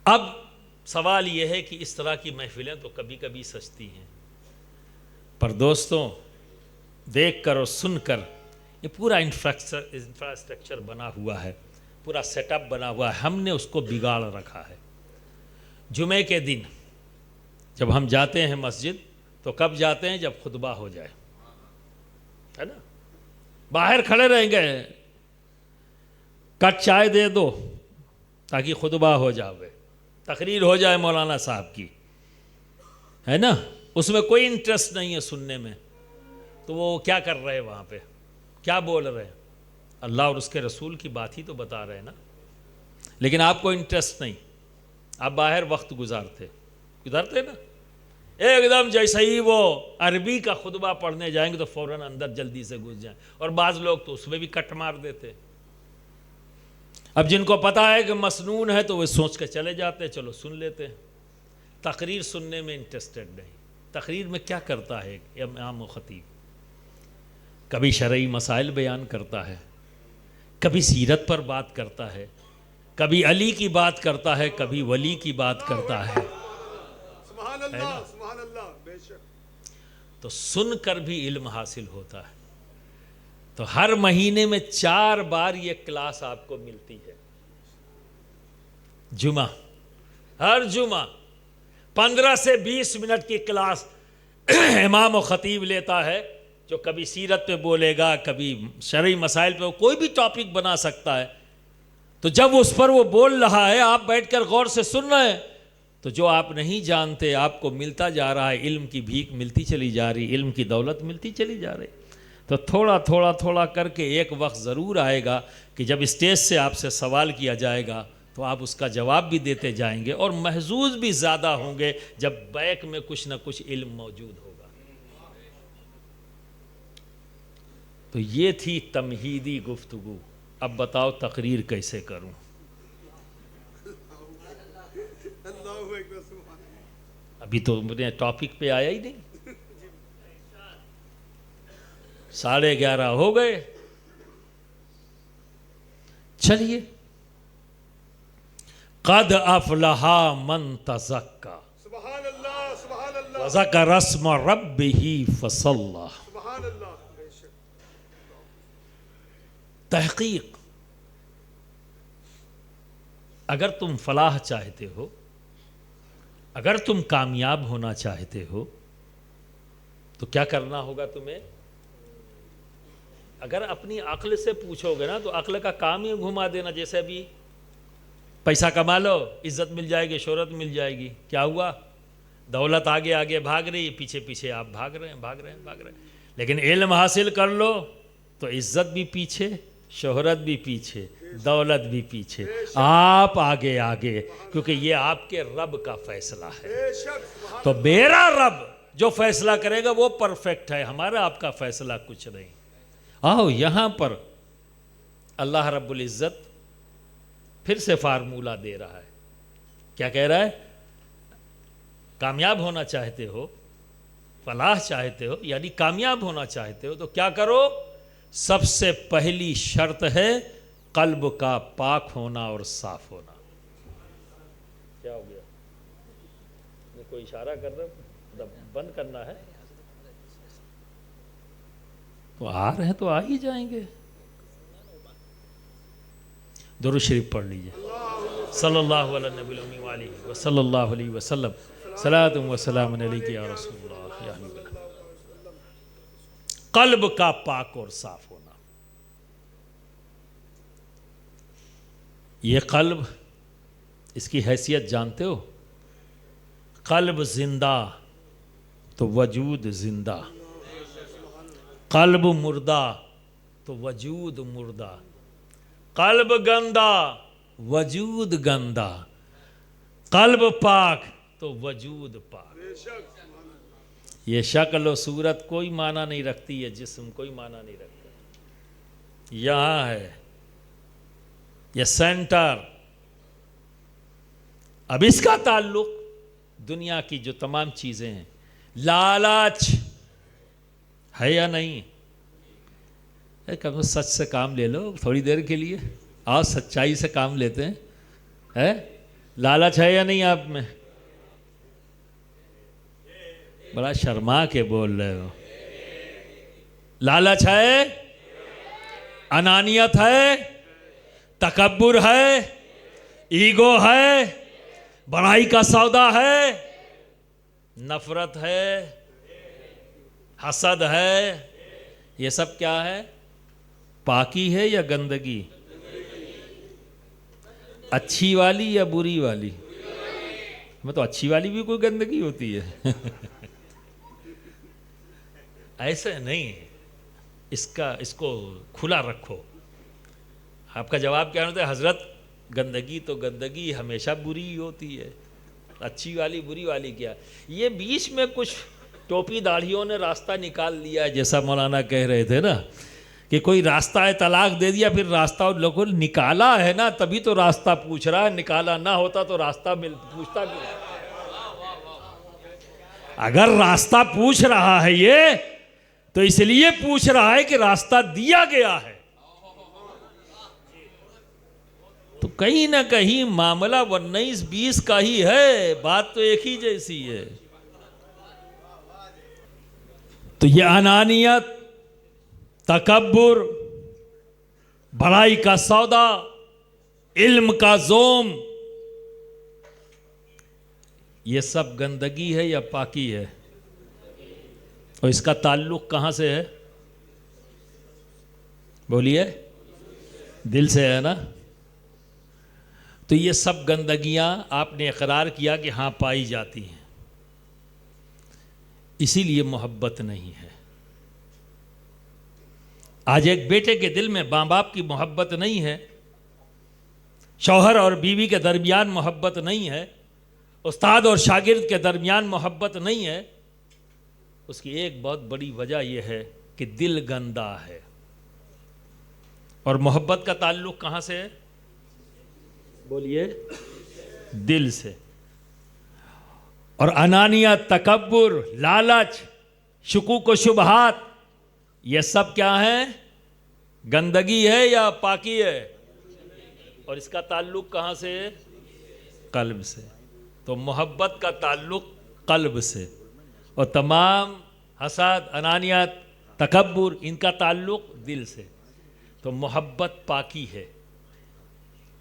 अब सवाल यह है कि इस तरह की महफिलें तो कभी कभी सजती हैं, पर दोस्तों देखकर और सुनकर ये पूरा इंफ्रास्ट्रक्चर बना हुआ है, पूरा सेटअप बना हुआ है, हमने उसको बिगाड़ रखा है। जुमे के दिन जब हम जाते हैं मस्जिद तो कब जाते हैं? जब खुतबा हो जाए, है ना। बाहर खड़े रहेंगे, कट चाय दे दो ताकि खुतबा हो जाए, तकरीर हो जाए मौलाना साहब की, है ना। उसमें कोई इंटरेस्ट नहीं है सुनने में, तो वो क्या कर रहे हैं वहाँ पे, क्या बोल रहे हैं? अल्लाह और उसके रसूल की बात ही तो बता रहे हैं ना। लेकिन आपको इंटरेस्ट नहीं, आप बाहर वक्त गुजारते ना, एकदम जैसे ही वो अरबी का खुतबा पढ़ने जाएंगे तो फ़ौरन अंदर जल्दी से घुस जाएं। और बाज़ लोग तो उसमें भी कट मार देते। अब जिनको पता है कि मसनून है तो वे सोच के चले जाते हैं, चलो सुन लेते हैं। तकरीर सुनने में इंटरेस्टेड नहीं। तकरीर में क्या करता है इमाम ख़तीब? कभी शरई मसाइल बयान करता है, कभी सीरत पर बात करता है, कभी अली की बात करता है, कभी वली की बात करता है ना? तो सुनकर भी इल्म हासिल होता है। तो हर महीने में 4 बार ये क्लास आपको मिलती है। जुमा, हर जुमा 15 से 20 मिनट की क्लास इमाम और खतीब लेता है, जो कभी सीरत पे बोलेगा, कभी शरई मसाइल पे, कोई भी टॉपिक बना सकता है। तो जब उस पर वो बोल रहा है, आप बैठकर गौर से सुन रहे हैं, तो जो आप नहीं जानते आपको मिलता जा रहा है, इल्म की भीख मिलती चली जा रही, इल्म की दौलत मिलती चली जा रही। तो थोड़ा थोड़ा थोड़ा करके एक वक्त ज़रूर आएगा कि जब स्टेज से आपसे सवाल किया जाएगा तो आप उसका जवाब भी देते जाएंगे और महजूज भी ज़्यादा होंगे जब बैक में कुछ ना कुछ इल्म मौजूद होगा। तो ये थी तमहीदी गुफ्तगू। अब बताओ तकरीर कैसे करूं? अभी तो मुझे टॉपिक पे आया ही नहीं। 11:30 हो गए। चलिए, कद अफलहा मन तज़क्का व ज़करा अस्म रब्बिही फसल्ला। तहकीक, अगर तुम फलाह चाहते हो, अगर तुम कामयाब होना चाहते हो, तो क्या करना होगा तुम्हें? अगर अपनी अक्ल से पूछोगे ना, तो अक्ल का काम ही घुमा देना। जैसे अभी पैसा कमा लो, इज्जत मिल जाएगी, शोहरत मिल जाएगी, क्या हुआ? दौलत आगे आगे भाग रही, पीछे पीछे आप भाग रहे हैं। लेकिन इल्म हासिल कर लो तो इज्जत भी पीछे, शोहरत भी पीछे, दौलत भी पीछे, आप आगे आगे, क्योंकि ये आपके रब का फैसला है। तो मेरा रब जो फैसला करेगा वो परफेक्ट है, हमारा आपका फैसला कुछ नहीं। आओ, यहां पर अल्लाह रब्बुल इज्जत फिर से फार्मूला दे रहा है। क्या कह रहा है? कामयाब होना चाहते हो, फलाह चाहते हो, यानी कामयाब होना चाहते हो, तो क्या करो? सबसे पहली शर्त है कल्ब का पाक होना और साफ होना। क्या हो गया? कोई इशारा कर रहा, बंद करना है? तो आ रहे हैं तो आ ही जाएंगे। दुरूद शरीफ पढ़ लीजिए। सल्लल्लाहु अलैहि वसल्लम, सलातुम व सलामुन अलैका या रसूलल्लाह या हबीबल्लाह। कल्ब का पाक और साफ होना। ये कल्ब, इसकी हैसियत जानते हो? कल्ब जिंदा तो वजूद जिंदा, कल्ब मुर्दा तो वजूद मुर्दा, कल्ब गंदा वजूद गंदा, कल्ब पाक तो वजूद पाक। ये शक्ल और सूरत कोई माना नहीं रखती है, जिस्म कोई माना नहीं रखता। यहां है ये सेंटर। अब इसका ताल्लुक दुनिया की जो तमाम चीजें हैं, लालच है या नहीं? कभी सच से काम ले लो थोड़ी देर के लिए, आओ सच्चाई से काम लेते हैं। है लालच है या नहीं आप में? बड़ा शर्मा के बोल रहे हो। लालच है, अनानियत है, तकब्बुर है, ईगो है, बड़ाई का सौदा है, नफरत है, हसद है। ये सब क्या है? पाकी है या गंदगी? अच्छी वाली या बुरी वाली? मैं तो अच्छी वाली भी कोई गंदगी होती है। ऐसे नहीं, इसको खुला रखो। आपका जवाब क्या होता है? हजरत, गंदगी तो गंदगी हमेशा बुरी ही होती है, अच्छी वाली बुरी वाली क्या? ये बीच में कुछ टोपी दाढ़ियों ने रास्ता निकाल लिया है, जैसा मौलाना कह रहे थे ना कि कोई रास्ता है, तलाक दे दिया, फिर रास्ता लोगों ने निकाला है ना, तभी तो रास्ता पूछ रहा है। निकाला ना होता तो रास्ता पूछता क्यों? अगर रास्ता पूछ रहा है ये, तो इसलिए पूछ रहा है कि रास्ता दिया गया है। तो कहीं ना कहीं मामला 19-20 का ही है, बात तो एक ही जैसी है। तो ये अनानियत, तकब्बुर, बड़ाई का सौदा, इल्म का जोम, ये सब गंदगी है या पाकी है? और इसका ताल्लुक कहां से है? बोलिए। दिल से है ना? तो ये सब गंदगियां आपने इकरार किया कि हाँ पाई जाती हैं, इसीलिए मोहब्बत नहीं है। आज एक बेटे के दिल में मां बाप की मोहब्बत नहीं है, शौहर और बीवी के दरमियान मोहब्बत नहीं है, उस्ताद और शागिर्द के दरमियान मोहब्बत नहीं है। उसकी एक बहुत बड़ी वजह यह है कि दिल गंदा है। और मोहब्बत का ताल्लुक कहां से है? बोलिए। दिल से। और अनानिया, तकब्बुर, लालच, शुकूक व शुबहात, ये सब क्या है? गंदगी है या पाकी है? और इसका ताल्लुक कहां से है? कल्ब से। तो मोहब्बत का ताल्लुक कल्ब से, और तमाम हसद, अनानियत, तकब्बुर, इनका ताल्लुक दिल से। तो मोहब्बत पाकी है।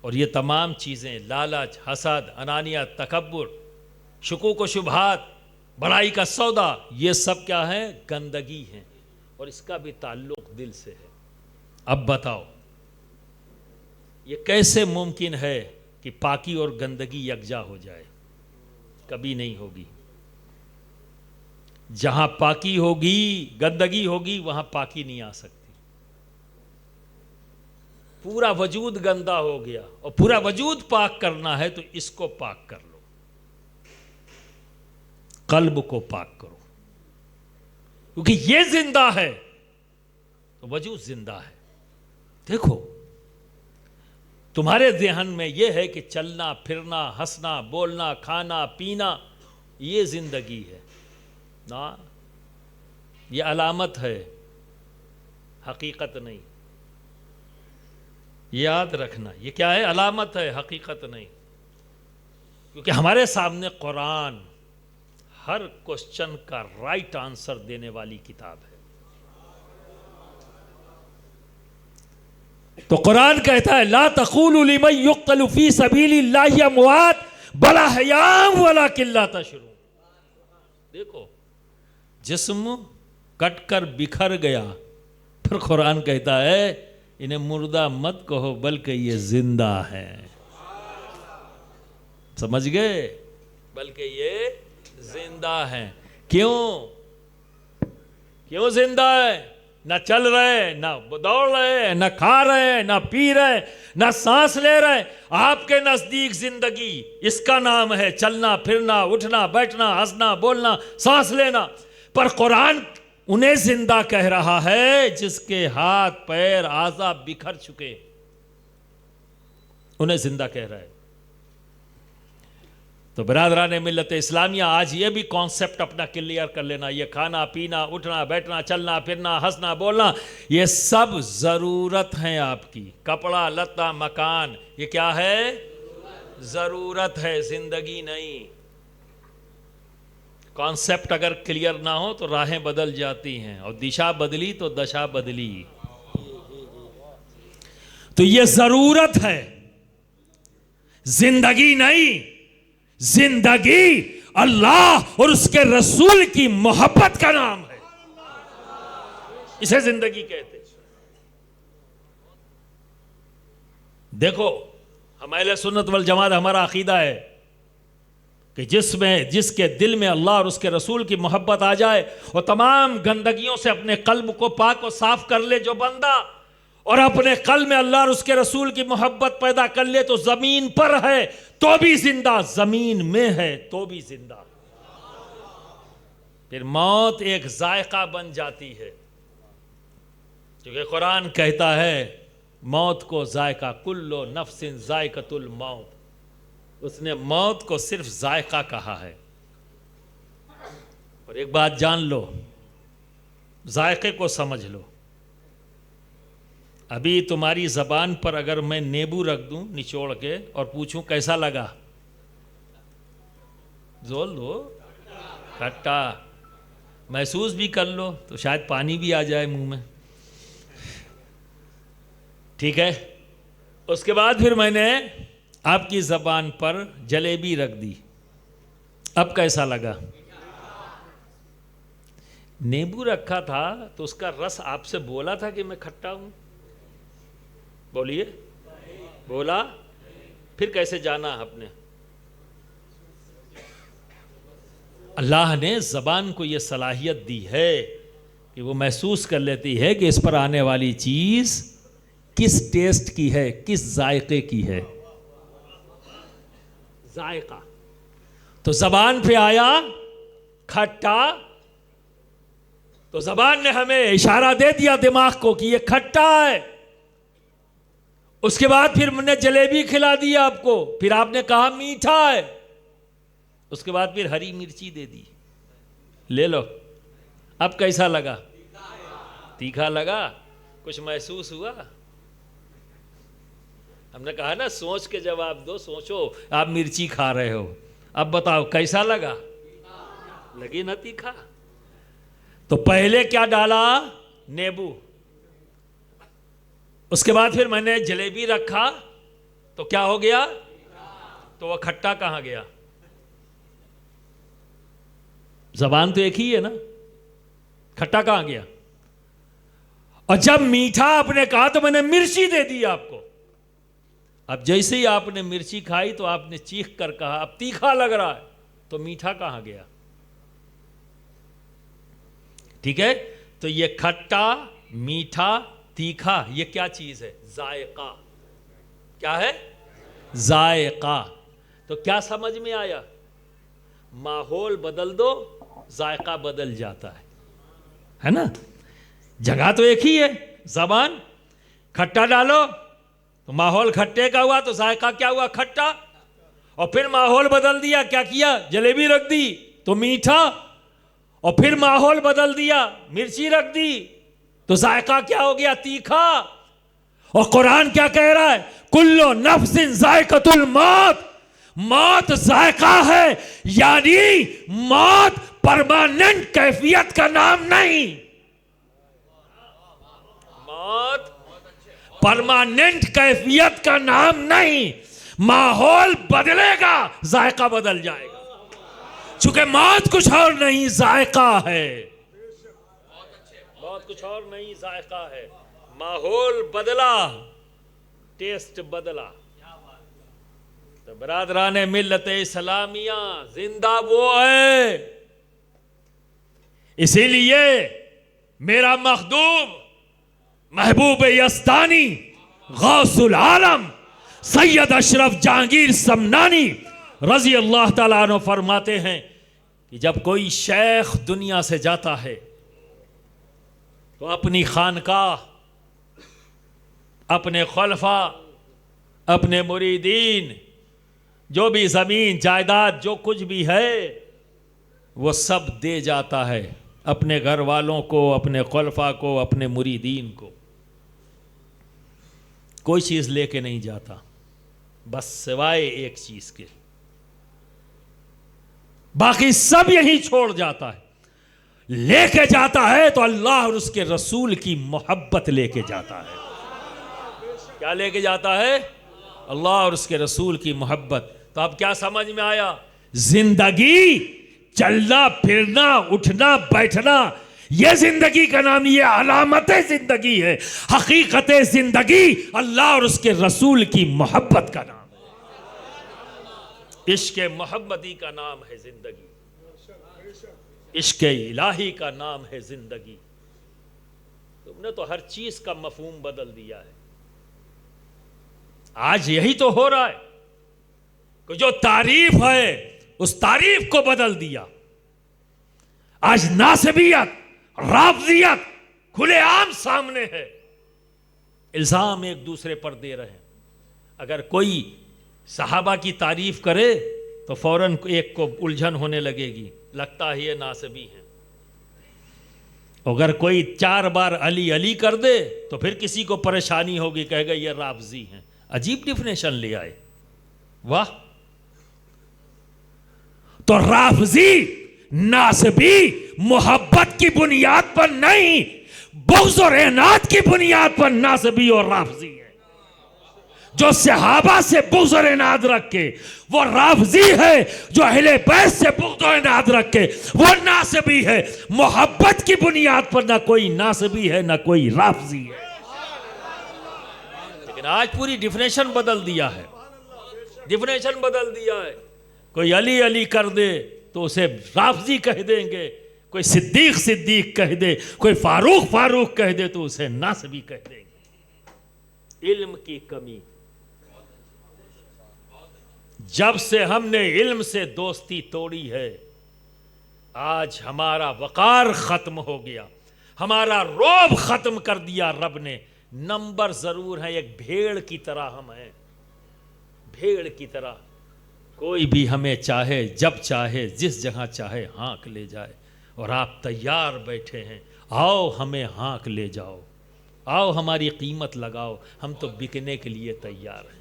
और ये तमाम चीज़ें, लालच, हसद, अनानियत, तकब्बुर, शुकूक व शुबहात, बड़ाई का सौदा, ये सब क्या है? गंदगी है। और इसका भी ताल्लुक दिल से है। अब बताओ ये कैसे मुमकिन है कि पाकी और गंदगी यकजा हो जाए? कभी नहीं होगी। जहां पाकी होगी, गंदगी होगी, वहां पाकी नहीं आ सकती। पूरा वजूद गंदा हो गया और पूरा वजूद पाक करना है तो इसको पाक कर लो, कल्ब को पाक करो, क्योंकि ये जिंदा है तो वजूद जिंदा है। देखो, तुम्हारे ज़हन में यह है कि चलना फिरना, हंसना बोलना, खाना पीना, ये जिंदगी है ना, ये अलामत है, हकीकत नहीं। याद रखना, ये क्या है? अलामत है, हकीकत नहीं। क्योंकि हमारे सामने कुरान हर क्वेश्चन का राइट आंसर देने वाली किताब है। तो कुरान कहता है, ला तक़ूलू लिमन युक़्तलु फ़ी सबीलिल्लाहि अमवात बल अहयाउ वलाकिन ला तशऊरून। देखो, जिस्म कटकर बिखर गया, फिर कुरान कहता है इन्हें मुर्दा मत कहो बल्कि ये जिंदा है। समझ गए? बल्कि ये जिंदा है। क्यों? क्यों जिंदा है? ना चल रहे, ना दौड़ रहे, ना खा रहे, ना पी रहे, ना सांस ले रहे। आपके नजदीक जिंदगी इसका नाम है चलना फिरना, उठना बैठना, हंसना बोलना, सांस लेना। पर कुरान उन्हें जिंदा कह रहा है जिसके हाथ पैर आज़ा बिखर चुके, उन्हें जिंदा कह रहा है। तो बिरादरान मिल्लत इस्लामिया, आज ये भी कॉन्सेप्ट अपना क्लियर कर लेना। ये खाना पीना, उठना बैठना, चलना फिरना, हंसना बोलना, ये सब जरूरत है आपकी। कपड़ा लत्ता मकान, ये क्या है? जरूरत है, जिंदगी नहीं। कॉन्सेप्ट अगर क्लियर ना हो तो राहें बदल जाती हैं, और दिशा बदली तो दशा बदली। तो ये जरूरत है, जिंदगी नहीं। जिंदगी अल्लाह और उसके रसूल की मोहब्बत का नाम है, इसे जिंदगी कहते हैं। देखो, हम अहले सुन्नत वल जमात, हमारा अकीदा है कि जिसके दिल में अल्लाह और उसके रसूल की मोहब्बत आ जाए और तमाम गंदगियों से अपने कल्ब को पाक और साफ कर ले जो बंदा, और अपने कल्ब में अल्लाह और उसके रसूल की मोहब्बत पैदा कर ले, तो जमीन पर है तो भी जिंदा, जमीन में है तो भी जिंदा। फिर मौत एक जायका बन जाती है, क्योंकि कुरान कहता है मौत को जायका, कुल्लो नफ्सिन जायकतुल मौत। उसने मौत को सिर्फ जायका कहा है। और एक बात जान लो, जायके को समझ लो। अभी तुम्हारी जबान पर अगर मैं नींबू रख दूं निचोड़ के और पूछूं कैसा लगा, जोर लो, खट्टा। महसूस भी कर लो तो शायद पानी भी आ जाए मुंह में। ठीक है। उसके बाद फिर मैंने आपकी ज़बान पर जलेबी रख दी। अब कैसा लगा? नींबू रखा था तो उसका रस आपसे बोला था कि मैं खट्टा हूं? बोलिए, बोला? फिर कैसे जाना आपने? अल्लाह ने ज़बान को यह सलाहियत दी है कि वो महसूस कर लेती है कि इस पर आने वाली चीज़ किस टेस्ट की है, किस जायके की है। जायका तो ज़बान पे आया खट्टा, तो ज़बान ने हमें इशारा दे दिया दिमाग को कि ये खट्टा है। उसके बाद फिर मैंने जलेबी खिला दी आपको, फिर आपने कहा मीठा है। उसके बाद फिर हरी मिर्ची दे दी, ले लो। अब कैसा लगा? तीखा लगा? कुछ महसूस हुआ? हमने कहा ना सोच के जवाब दो। सोचो आप मिर्ची खा रहे हो, अब बताओ कैसा लगा? लगी ना तीखा? तो पहले क्या डाला? नींबू। उसके बाद फिर मैंने जलेबी रखा तो क्या हो गया? तो वह खट्टा कहां गया? जबान तो एक ही है ना, खट्टा कहां गया? और जब मीठा आपने कहा तो मैंने मिर्ची दे दी आपको। अब जैसे ही आपने मिर्ची खाई तो आपने चीख कर कहा अब तीखा लग रहा है, तो मीठा कहां गया? ठीक है। तो ये खट्टा, मीठा, तीखा, ये क्या चीज है? जायका। क्या है? जायका। तो क्या समझ में आया? माहौल बदल दो, जायका बदल जाता है ना। जगह तो एक ही है, जबान। खट्टा डालो तो माहौल खट्टे का हुआ, तो जायका क्या हुआ? खट्टा। और फिर माहौल बदल दिया, क्या किया? जलेबी रख दी तो मीठा। और फिर माहौल बदल दिया, मिर्ची रख दी तो जायका क्या हो गया? तीखा। और कुरान क्या कह रहा है? कुल्लो नफ्सिन जायकातुल मौत। मौत जायका है, यानी मौत परमानेंट कैफियत का नाम नहीं। मौत परमानेंट कैफियत का नाम नहीं। माहौल बदलेगा, जायका बदल जाएगा। चूंकि मौत कुछ और नहीं, जायका है। मौत कुछ और नहीं, जायका है। माहौल बदला, टेस्ट बदला। तो बरादरान मिल्लत इस्लामिया, जिंदा वो है। इसीलिए मेरा मखदूम महबूब यस्तानी गौसुल आलम सैयद अशरफ जहांगीर समनानी रजी अल्लाह ताला अन्हु फरमाते हैं कि जब कोई शेख दुनिया से जाता है तो अपनी खानकाह, अपने खलफा, अपने मुरीदीन, जो भी ज़मीन जायदाद जो कुछ भी है वो सब दे जाता है अपने घर वालों को, अपने खलफा को, अपने मुरीदीन को। कोई चीज़ लेके नहीं जाता, बस सिवाय एक चीज़ के, बाकी सब यही छोड़ जाता है। लेके जाता है तो अल्लाह और उसके रसूल की मोहब्बत लेके जाता है। क्या लेके जाता है? अल्लाह और उसके रसूल की मोहब्बत। तो अब क्या समझ में आया? जिंदगी चलना फिरना उठना बैठना, यह जिंदगी का नाम, यह अलामत जिंदगी है। हकीकत जिंदगी अल्लाह और उसके रसूल की मोहब्बत का नाम है। इश्क मोहब्बती का नाम है जिंदगी, इश्क इलाही का नाम है जिंदगी। तुमने तो हर चीज का मफहूम बदल दिया है। आज यही तो हो रहा है कि जो तारीफ है उस तारीफ को बदल दिया। आज नासबियत, राफजियत खुलेआम सामने है। इल्जाम एक दूसरे पर दे रहे हैं। अगर कोई सहाबा की तारीफ करे तो फौरन एक को उलझन होने लगेगी, लगता है ये नासबी हैं। अगर कोई 4 बार अली अली कर दे तो फिर किसी को परेशानी होगी, कहेगा ये राफजी हैं। अजीब डिफिनेशन ले आए, वाह। तो राफजी नासबी मोहब्बत की बुनियाद पर नहीं, बुग़्ज़ और इनाद की बुनियाद पर नासबी और राफजी है। जो सहाबा से बुग़्ज़ इनाद रख के, वो राफ़ज़ी है। जो अहले बैत से बुग़्ज़ इनाद रख के, वो नासबी है। मोहब्बत की बुनियाद पर ना कोई नासबी है ना कोई राफ़ज़ी है। लेकिन आज पूरी डिफिनेशन बदल दिया है, डिफिनेशन बदल दिया है। कोई अली अली कर दे तो उसे राफ़ज़ी कह देंगे, कोई सिद्दीक सिद्दीक कह दे, कोई फारूक फारूक कह दे तो उसे नासबी कह देंगे। इल्म की कमी, जब से हमने इल्म से दोस्ती तोड़ी है, आज हमारा वक़ार ख़त्म हो गया, हमारा रौब ख़त्म कर दिया रब ने। नंबर ज़रूर है, एक भेड़ की तरह हम हैं, भेड़ की तरह। कोई भी हमें चाहे, जब चाहे, जिस जगह चाहे हाँक ले जाए, और आप तैयार बैठे हैं, आओ हमें हाँक ले जाओ, आओ हमारी कीमत लगाओ, हम तो बिकने के लिए तैयार हैं।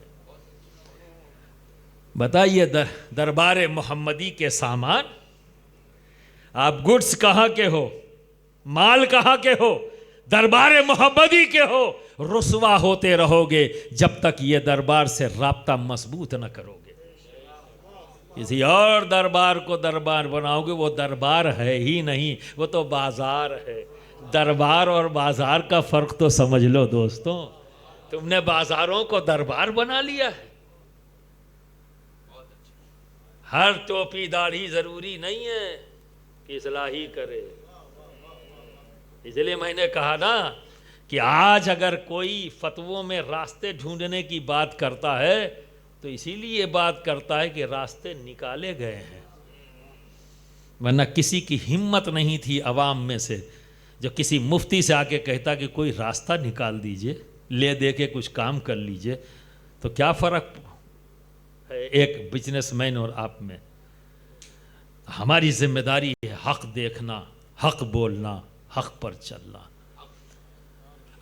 बताइए दरबार मोहम्मदी के सामान, आप गुड्स कहाँ के हो, माल कहाँ के हो, दरबार मोहम्मदी के हो। रुसवा होते रहोगे जब तक ये दरबार से राब्ता मजबूत न करोगे। किसी और दरबार को दरबार बनाओगे, वो दरबार है ही नहीं, वो तो बाजार है। दरबार और बाजार का फर्क तो समझ लो दोस्तों। तुमने बाजारों को दरबार बना लिया है। हर टोपी दाढ़ी जरूरी नहीं है कि इस्लाही करे। इसलिए मैंने कहा ना कि आज अगर कोई फतवों में रास्ते ढूंढने की बात करता है तो इसीलिए बात करता है कि रास्ते निकाले गए हैं, वरना किसी की हिम्मत नहीं थी अवाम में से जो किसी मुफ्ती से आके कहता कि कोई रास्ता निकाल दीजिए, ले दे के कुछ काम कर लीजिए। तो क्या फ़र्क है एक बिजनेसमैन और आप में? हमारी जिम्मेदारी है हक देखना, हक बोलना, हक पर चलना।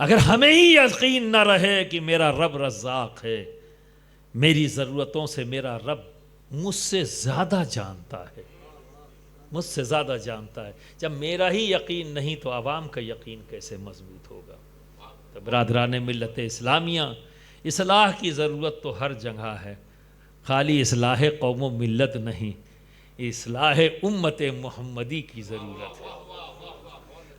अगर हमें ही यकीन न रहे कि मेरा रब रज़्ज़ाक़ है, मेरी ज़रूरतों से मेरा रब मुझसे ज़्यादा जानता है, मुझसे ज़्यादा जानता है, जब मेरा ही यकीन नहीं तो आवाम का यकीन कैसे मजबूत होगा? तो बरादरान मिल्लत इस्लामिया, इस्लाह की ज़रूरत तो हर जगह है। खाली इस्लाह कौम मिल्लत नहीं, इस्लाह उम्मत मोहम्मदी की ज़रूरत है।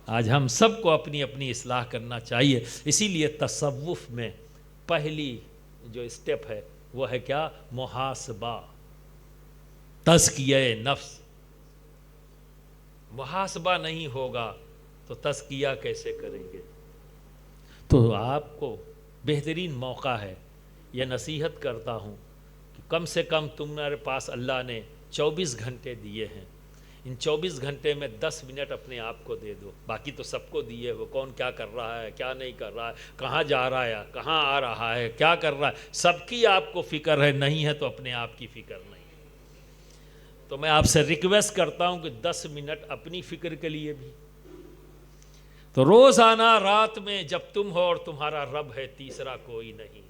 आज हम सबको अपनी अपनी इस्लाह करना चाहिए। इसीलिए तसव्वुफ़ में पहली जो स्टेप है वो है क्या? मुहासबा, तज़किया नफ्स। मुहासबा नहीं होगा तो तज़किया कैसे करेंगे? तो आपको बेहतरीन मौका है, यह नसीहत करता हूँ कि कम से कम तुम्हारे पास अल्लाह ने 24 घंटे दिए हैं। इन 24 घंटे में 10 मिनट अपने आप को दे दो। बाकी तो सबको दिए, वो कौन क्या कर रहा है, क्या नहीं कर रहा है, कहाँ जा रहा है, कहाँ आ रहा है, क्या कर रहा है, सबकी आपको फ़िक्र है। नहीं है तो अपने आप की फ़िक्र नहीं है। तो मैं आपसे रिक्वेस्ट करता हूँ कि 10 मिनट अपनी फ़िक्र के लिए भी। तो रोज़ाना रात में जब तुम हो और तुम्हारा रब है, तीसरा कोई नहीं,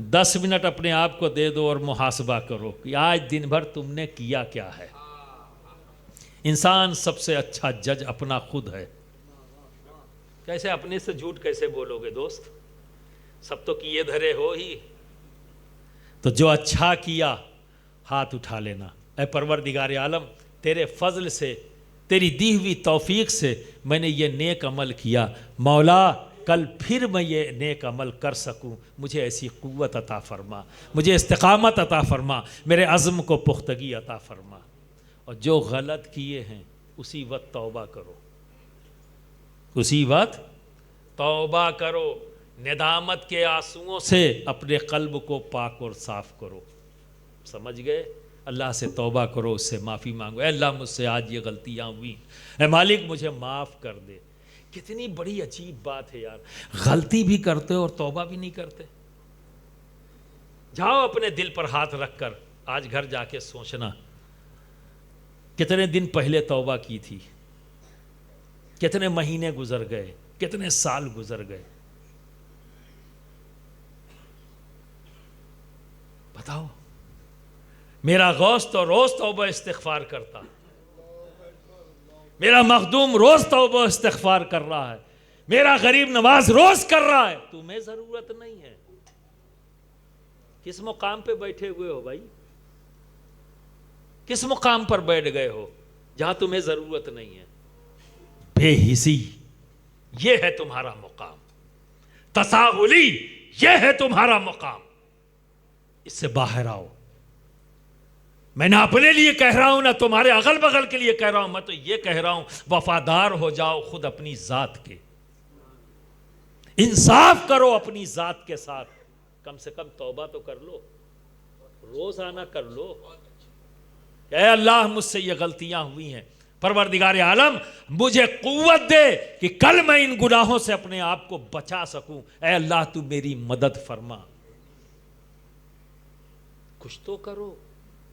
10 मिनट अपने आप को दे दो और मुहासबा करो कि आज दिन भर तुमने किया क्या है। इंसान सबसे अच्छा जज अपना खुद है। कैसे अपने से झूठ कैसे बोलोगे दोस्त? सब तो किए धरे हो ही। तो जो अच्छा किया हाथ उठा लेना। ऐ परवरदिगार आलम, तेरे फजल से, तेरी दी हुई तौफीक से मैंने ये नेक अमल किया। मौला, कल फिर मैं ये नेक अमल कर सकूं, मुझे ऐसी क़ुव्वत अता फरमा, मुझे इस्तिक़ामत अता फरमा, मेरे अज़्म को पुख्तगी अता फरमा। और जो गलत किए हैं उसी वक्त तौबा करो, उसी वक्त तौबा करो। निदामत के आंसुओं से अपने क़ल्ब को पाक और साफ़ करो। समझ गए? अल्लाह से तौबा करो, उससे माफ़ी मांगो। अल्लाह, मुझसे आज ये गलतियाँ हुई, ऐ मालिक मुझे माफ़ कर दे। कितनी बड़ी अजीब बात है यार, गलती भी करते और तौबा भी नहीं करते। जाओ अपने दिल पर हाथ रखकर आज घर जाके सोचना, कितने दिन पहले तौबा की थी, कितने महीने गुजर गए, कितने साल गुजर गए। बताओ। मेरा गौस तो रोज तौबा इस्तिग़फ़ार करता, मेरा मखदूम रोज तौबा इस्तिग़फ़ार कर रहा है। मेरा गरीब नवाज रोज कर रहा है, तुम्हें जरूरत नहीं है। किस मुकाम पे बैठे हुए हो भाई? किस मुकाम पर बैठ गए हो जहां तुम्हें जरूरत नहीं है? बेहिसी ये है तुम्हारा मुकाम, तसाहुली ये है तुम्हारा मुकाम। इससे बाहर आओ। मैं ना अपने लिए कह रहा हूं ना तुम्हारे अगल बगल के लिए कह रहा हूं, मैं तो ये कह रहा हूं वफादार हो जाओ खुद अपनी जात के, इंसाफ करो अपनी जात के साथ। कम से कम तौबा तो कर लो, रोजाना कर लो। ऐ अल्लाह मुझसे ये गलतियां हुई हैं, परवरदिगार आलम मुझे कुव्वत दे कि कल मैं इन गुनाहों से अपने आप को बचा सकूं। ऐ अल्लाह तू मेरी मदद फरमा। कुछ तो करो,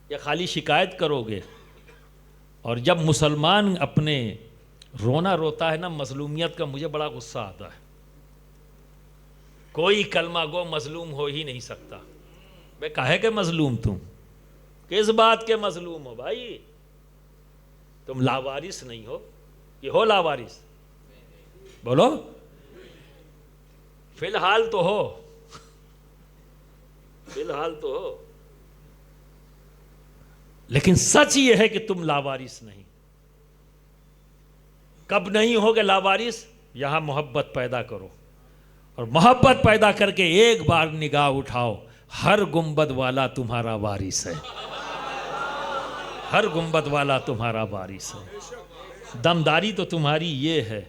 या खाली शिकायत करोगे? और जब मुसलमान अपने रोना रोता है ना मजलूमियत का, मुझे बड़ा गुस्सा आता है। कोई कलमा गो मजलूम हो ही नहीं सकता। भाई काहे के मजलूम तुम? किस बात के मजलूम हो भाई? तुम लावारिस नहीं हो कि हो लावारिस? बोलो, फिलहाल तो हो, फिलहाल तो हो, लेकिन सच ये है कि तुम लावारिस नहीं। कब नहीं होगे लावारिस? यहां मोहब्बत पैदा करो, और मोहब्बत पैदा करके एक बार निगाह उठाओ, हर गुंबद वाला तुम्हारा वारिस है, हर गुंबद वाला तुम्हारा वारिस है। दमदारी तो तुम्हारी ये है,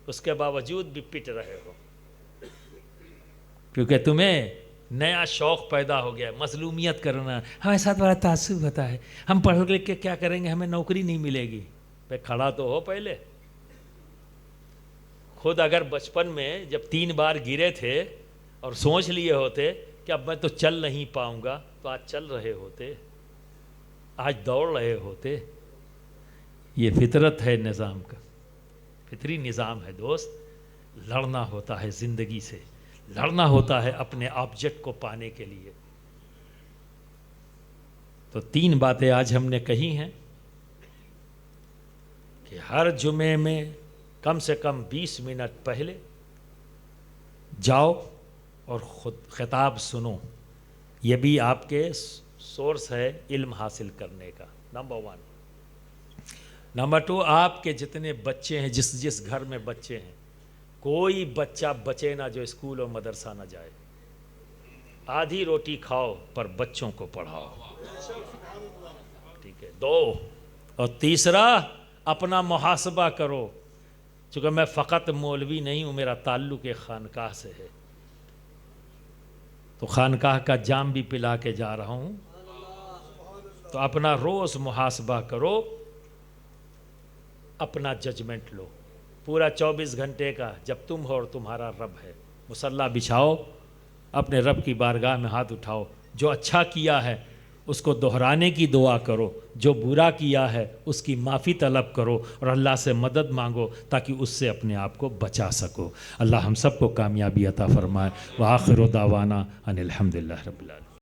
उसके बावजूद भी पिट रहे हो, क्योंकि तुम्हें नया शौक पैदा हो गया, मजलूमियत करना। हमारे साथ बड़ा तासुब होता है, हम पढ़ लिख के क्या करेंगे, हमें नौकरी नहीं मिलेगी। पे खड़ा तो हो पहले। खुद अगर बचपन में जब 3 बार गिरे थे और सोच लिए होते कि अब मैं तो चल नहीं पाऊंगा, तो आज चल रहे होते, आज दौड़ रहे होते। ये फितरत है निज़ाम का, फितरी निज़ाम है दोस्त। लड़ना होता है ज़िंदगी से, लड़ना होता है अपने ऑब्जेक्ट को पाने के लिए। तो 3 बातें आज हमने कही हैं कि हर जुमे में कम से कम 20 मिनट पहले जाओ और खुद खिताब सुनो। ये भी आपके सोर्स है इल्म हासिल करने का, नंबर 1। नंबर 2, आपके जितने बच्चे हैं, जिस जिस घर में बच्चे हैं, कोई बच्चा बचे ना जो स्कूल और मदरसा ना जाए। आधी रोटी खाओ पर बच्चों को पढ़ाओ, ठीक है? 2 और तीसरा, अपना मुहासबा करो। चूँकि मैं फ़कत मौलवी नहीं हूँ, मेरा ताल्लुक़ एक खानकाह से है, तो खानकाह का जाम भी पिला के जा रहा हूँ। तो अपना रोज़ मुहासबा करो, अपना जजमेंट लो पूरा 24 घंटे का, जब तुम हो और तुम्हारा रब है। मुसल्ला बिछाओ, अपने रब की बारगाह में हाथ उठाओ, जो अच्छा किया है उसको दोहराने की दुआ करो, जो बुरा किया है उसकी माफ़ी तलब करो, और अल्लाह से मदद मांगो ताकि उससे अपने आप को बचा सको। अल्लाह हम सबको कामयाबी अता फरमाए। व आखिर दावाना अनिल हम्दुलिल्लाह रब्बिल आलमीन।